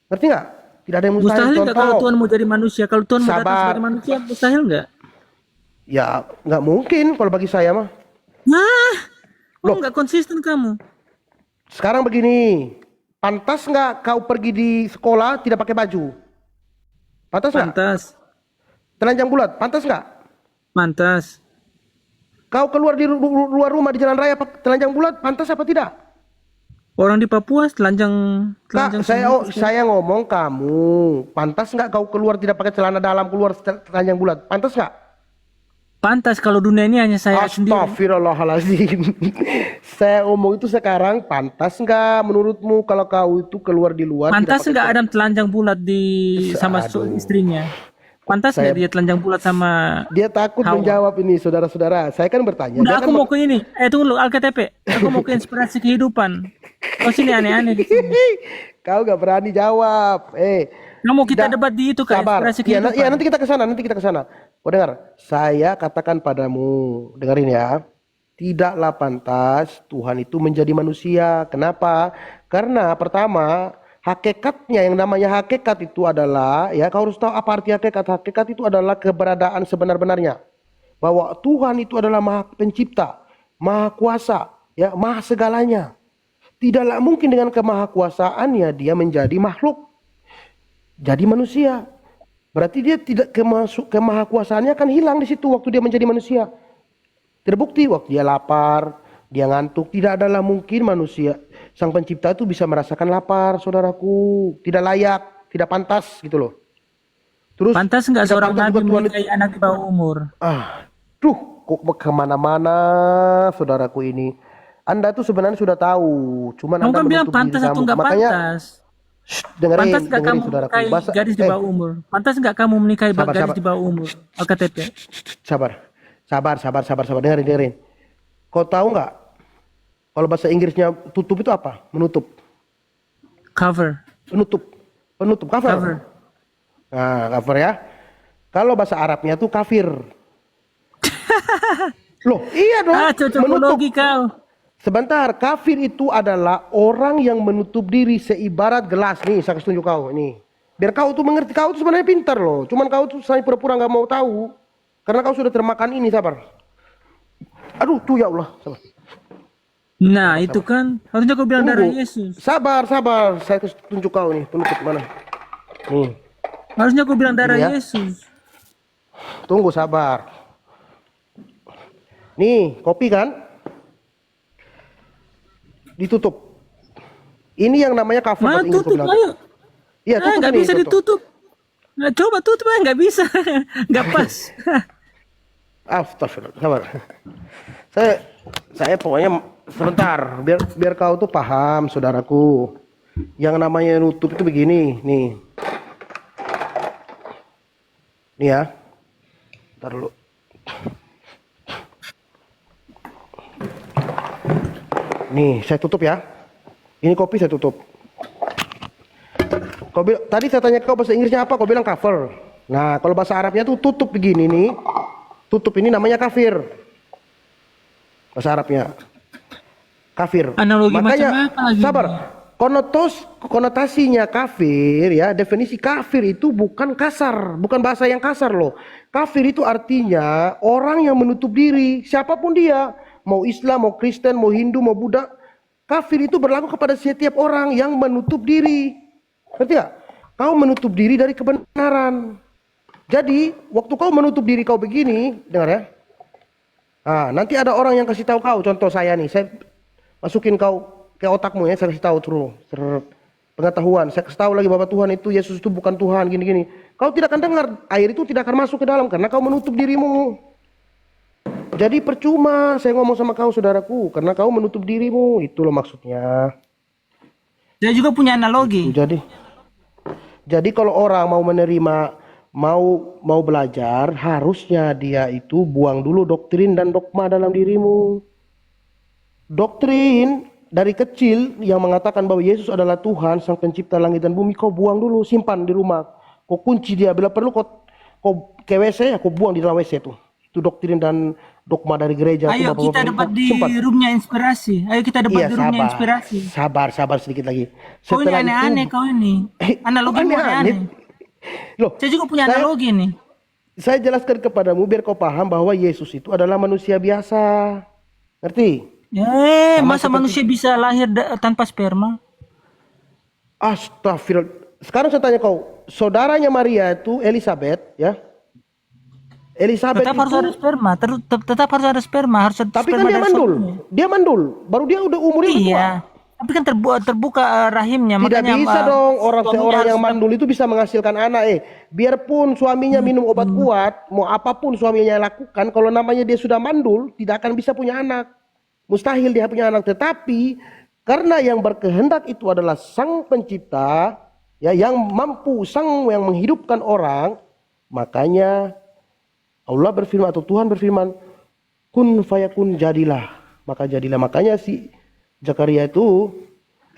Ngerti nggak? Tidak ada yang mustahil. Mustahil nggak kalau Contoh, Tuhan mau jadi manusia? Kalau Tuhan mau datang sabar. sebagai manusia, mustahil nggak? Ya, nggak mungkin kalau bagi saya mah. Nah, Loh. nggak konsisten kamu. Sekarang begini, pantas nggak kau pergi di sekolah tidak pakai baju? Pantas nggak? Pantas, Telanjang bulat, pantas nggak? pantas. Kau keluar di luar rumah di jalan raya telanjang bulat, pantas apa tidak? Orang di Papua telanjang, Kak, telanjang semua. saya ngomong kamu, pantas nggak kau keluar tidak pakai celana dalam, keluar telanjang bulat, pantas nggak? Pantas kalau dunia ini hanya saya sendiri. Astagfirullahaladzim. Saya ngomong itu sekarang, pantas nggak menurutmu kalau kau itu keluar di luar? Pantas tidak nggak pakai Adam telanjang bulat di sama Aduh. istrinya? Pantas nggak dia telanjang bulat sama Dia takut Hawa? menjawab ini, saudara-saudara. Saya kan bertanya. Udah Dia aku kan mau ke ini. Tunggu lu Alkitab. Aku mau ke inspirasi kehidupan. Oh sini aneh-aneh di sini. Kau gak berani jawab. Kamu kita Tidak. debat di itu kan Sabar. inspirasi Iya, kehidupan. nanti kita ke sana, Kau dengar? Saya katakan padamu, dengerin ya. Tidaklah pantas Tuhan itu menjadi manusia. Kenapa? Karena pertama, hakikatnya yang namanya hakikat itu adalah, ya kau harus tahu apa arti hakikat. Hakikat itu adalah keberadaan sebenar-benarnya. Bahwa Tuhan itu adalah Maha Pencipta, Maha Kuasa, ya, Maha segalanya. Tidaklah mungkin dengan kemahakuasaannya dia menjadi makhluk, jadi manusia. Berarti dia tidak kemahakuasaannya akan hilang di situ waktu dia menjadi manusia. Terbukti waktu dia lapar, dia ngantuk, tidak adalah mungkin manusia Sang Pencipta itu bisa merasakan lapar, saudaraku. Tidak layak, tidak pantas gitu loh. Terus Pantas nggak tidak seorang pantas nabi juga Tuhan menikahi anak di bawah umur? Duh, kok kemana-mana saudaraku ini. Anda tuh sebenarnya sudah tahu, cuman Kamu Anda kan bilang menutup diri pantas atau kamu. nggak Makanya, pantas? dengerin, Pantas nggak kamu saudaraku. menikahi gadis di bawah umur? Pantas nggak kamu menikahi Sabar, gadis sabar. di bawah umur? Alkitab. Sabar, dengerin. Kau tahu nggak? Kalau bahasa Inggrisnya tutup itu apa? Menutup. Cover. Penutup, cover. Nah, cover ya. Kalau bahasa Arabnya tuh kafir. Loh, iya dong. Cocokologi kau. Sebentar, kafir itu adalah orang yang menutup diri seibarat gelas. Nih, saya kasih tunjuk kau. Nih. Biar kau tuh mengerti, kau tuh sebenarnya pintar loh. Cuman kau tuh saya pura-pura nggak mau tahu. Karena kau sudah termakan ini, sabar. Aduh, tuh ya Allah. Sabar. Nah, itu kan harusnya kau bilang darah Yesus. Sabar. Saya kasih tunjuk kau nih, penutup mana. Nih. Harusnya kau bilang darah Ini ya. Yesus. Tunggu, sabar. Nih, kopi kan? Ditutup. Ini yang namanya cover. Mana bahasa Inggris tutup? gua bilang. Ayo. Iya, tutup Nggak ini, bisa tutup. ditutup. Nah, coba tutup nggak bisa. Nggak pas. Astagfirullah, sabar. Saya pokoknya sebentar, biar kau tuh paham, saudaraku. Yang namanya nutup itu begini, nih. Nih ya. Bentar dulu. Nih, saya tutup ya. Ini kopi saya tutup. Tadi saya tanya kau bahasa Inggrisnya apa? Kau bilang cover. Nah, kalau bahasa Arabnya tuh tutup begini nih. Tutup ini namanya kafir. Bahasa Arabnya. Kafir. Analogi Makanya, macam apa lagi? sabar. Konotasinya kafir ya, definisi kafir itu bukan kasar, bukan bahasa yang kasar loh. Kafir itu artinya orang yang menutup diri, siapapun dia, mau Islam, mau Kristen, mau Hindu, mau Buddha. Kafir itu berlaku kepada setiap orang yang menutup diri. Ngerti gak? Kau menutup diri dari kebenaran. Jadi, waktu kau menutup diri kau begini, dengar ya. Nah, nanti ada orang yang kasih tahu kau, contoh saya nih, saya masukin kau ke otakmu ya, saya kasih tahu terus pengetahuan. Saya kasih tahu lagi bahwa Tuhan itu, Yesus itu bukan Tuhan, gini-gini. Kau tidak akan dengar, air itu tidak akan masuk ke dalam karena kau menutup dirimu. Jadi percuma saya ngomong sama kau, saudaraku, karena kau menutup dirimu, itu loh maksudnya. Saya juga punya analogi. Jadi kalau orang mau menerima, mau belajar, harusnya dia itu buang dulu doktrin dan dogma dalam dirimu. Doktrin dari kecil yang mengatakan bahwa Yesus adalah Tuhan, Sang Pencipta langit dan bumi, kau buang dulu, simpan di rumah. Kau kunci dia, bila perlu kau ke WC, ya kau buang di dalam WC itu. Itu doktrin dan dogma dari gereja Ayo Bapak-bapak kita ini. debat di Sempat. roomnya inspirasi. Ayo kita debat Iya, di roomnya sabar. inspirasi. Sabar sedikit lagi. Kau ini Setelah aneh-aneh itu kau ini. Analogimu aneh-aneh. aneh-aneh. Loh, Saya juga punya saya analogi nih. saya jelaskan kepadamu biar kau paham bahwa Yesus itu adalah manusia biasa. Ngerti? Sama Masa seperti manusia bisa lahir tanpa sperma? Astagfirullah. Sekarang saya tanya kau, saudaranya Maria itu Elizabeth, ya? Elizabeth Tetap harus ada itu, sperma. Tetap harus ada sperma. Harus ada tapi kan sperma dia dari mandul. suaminya. Dia mandul. Baru dia udah umurnya udah tua. Iya. Tapi kan terbuka rahimnya. Tidak Makanya bisa dong suaminya seorang harus yang mandul itu bisa menghasilkan anak. Biarpun suaminya minum obat kuat, mau apapun suaminya lakukan, kalau namanya dia sudah mandul, tidak akan bisa punya anak. Mustahil dia punya anak. Tetapi karena yang berkehendak itu adalah Sang Pencipta, ya, yang mampu, yang menghidupkan orang, makanya Allah berfirman atau Tuhan berfirman, kun fayakun, jadilah, maka jadilah. Makanya si Zakaria itu,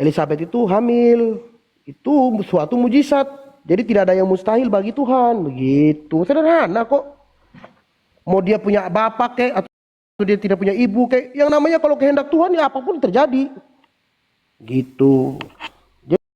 Elizabeth itu hamil, itu suatu mujizat. Jadi tidak ada yang mustahil bagi Tuhan. Begitu, sederhana kok. Mau dia punya bapak kek atau dia tidak punya ibu kek, yang namanya kalau kehendak Tuhan ya apapun terjadi. Gitu.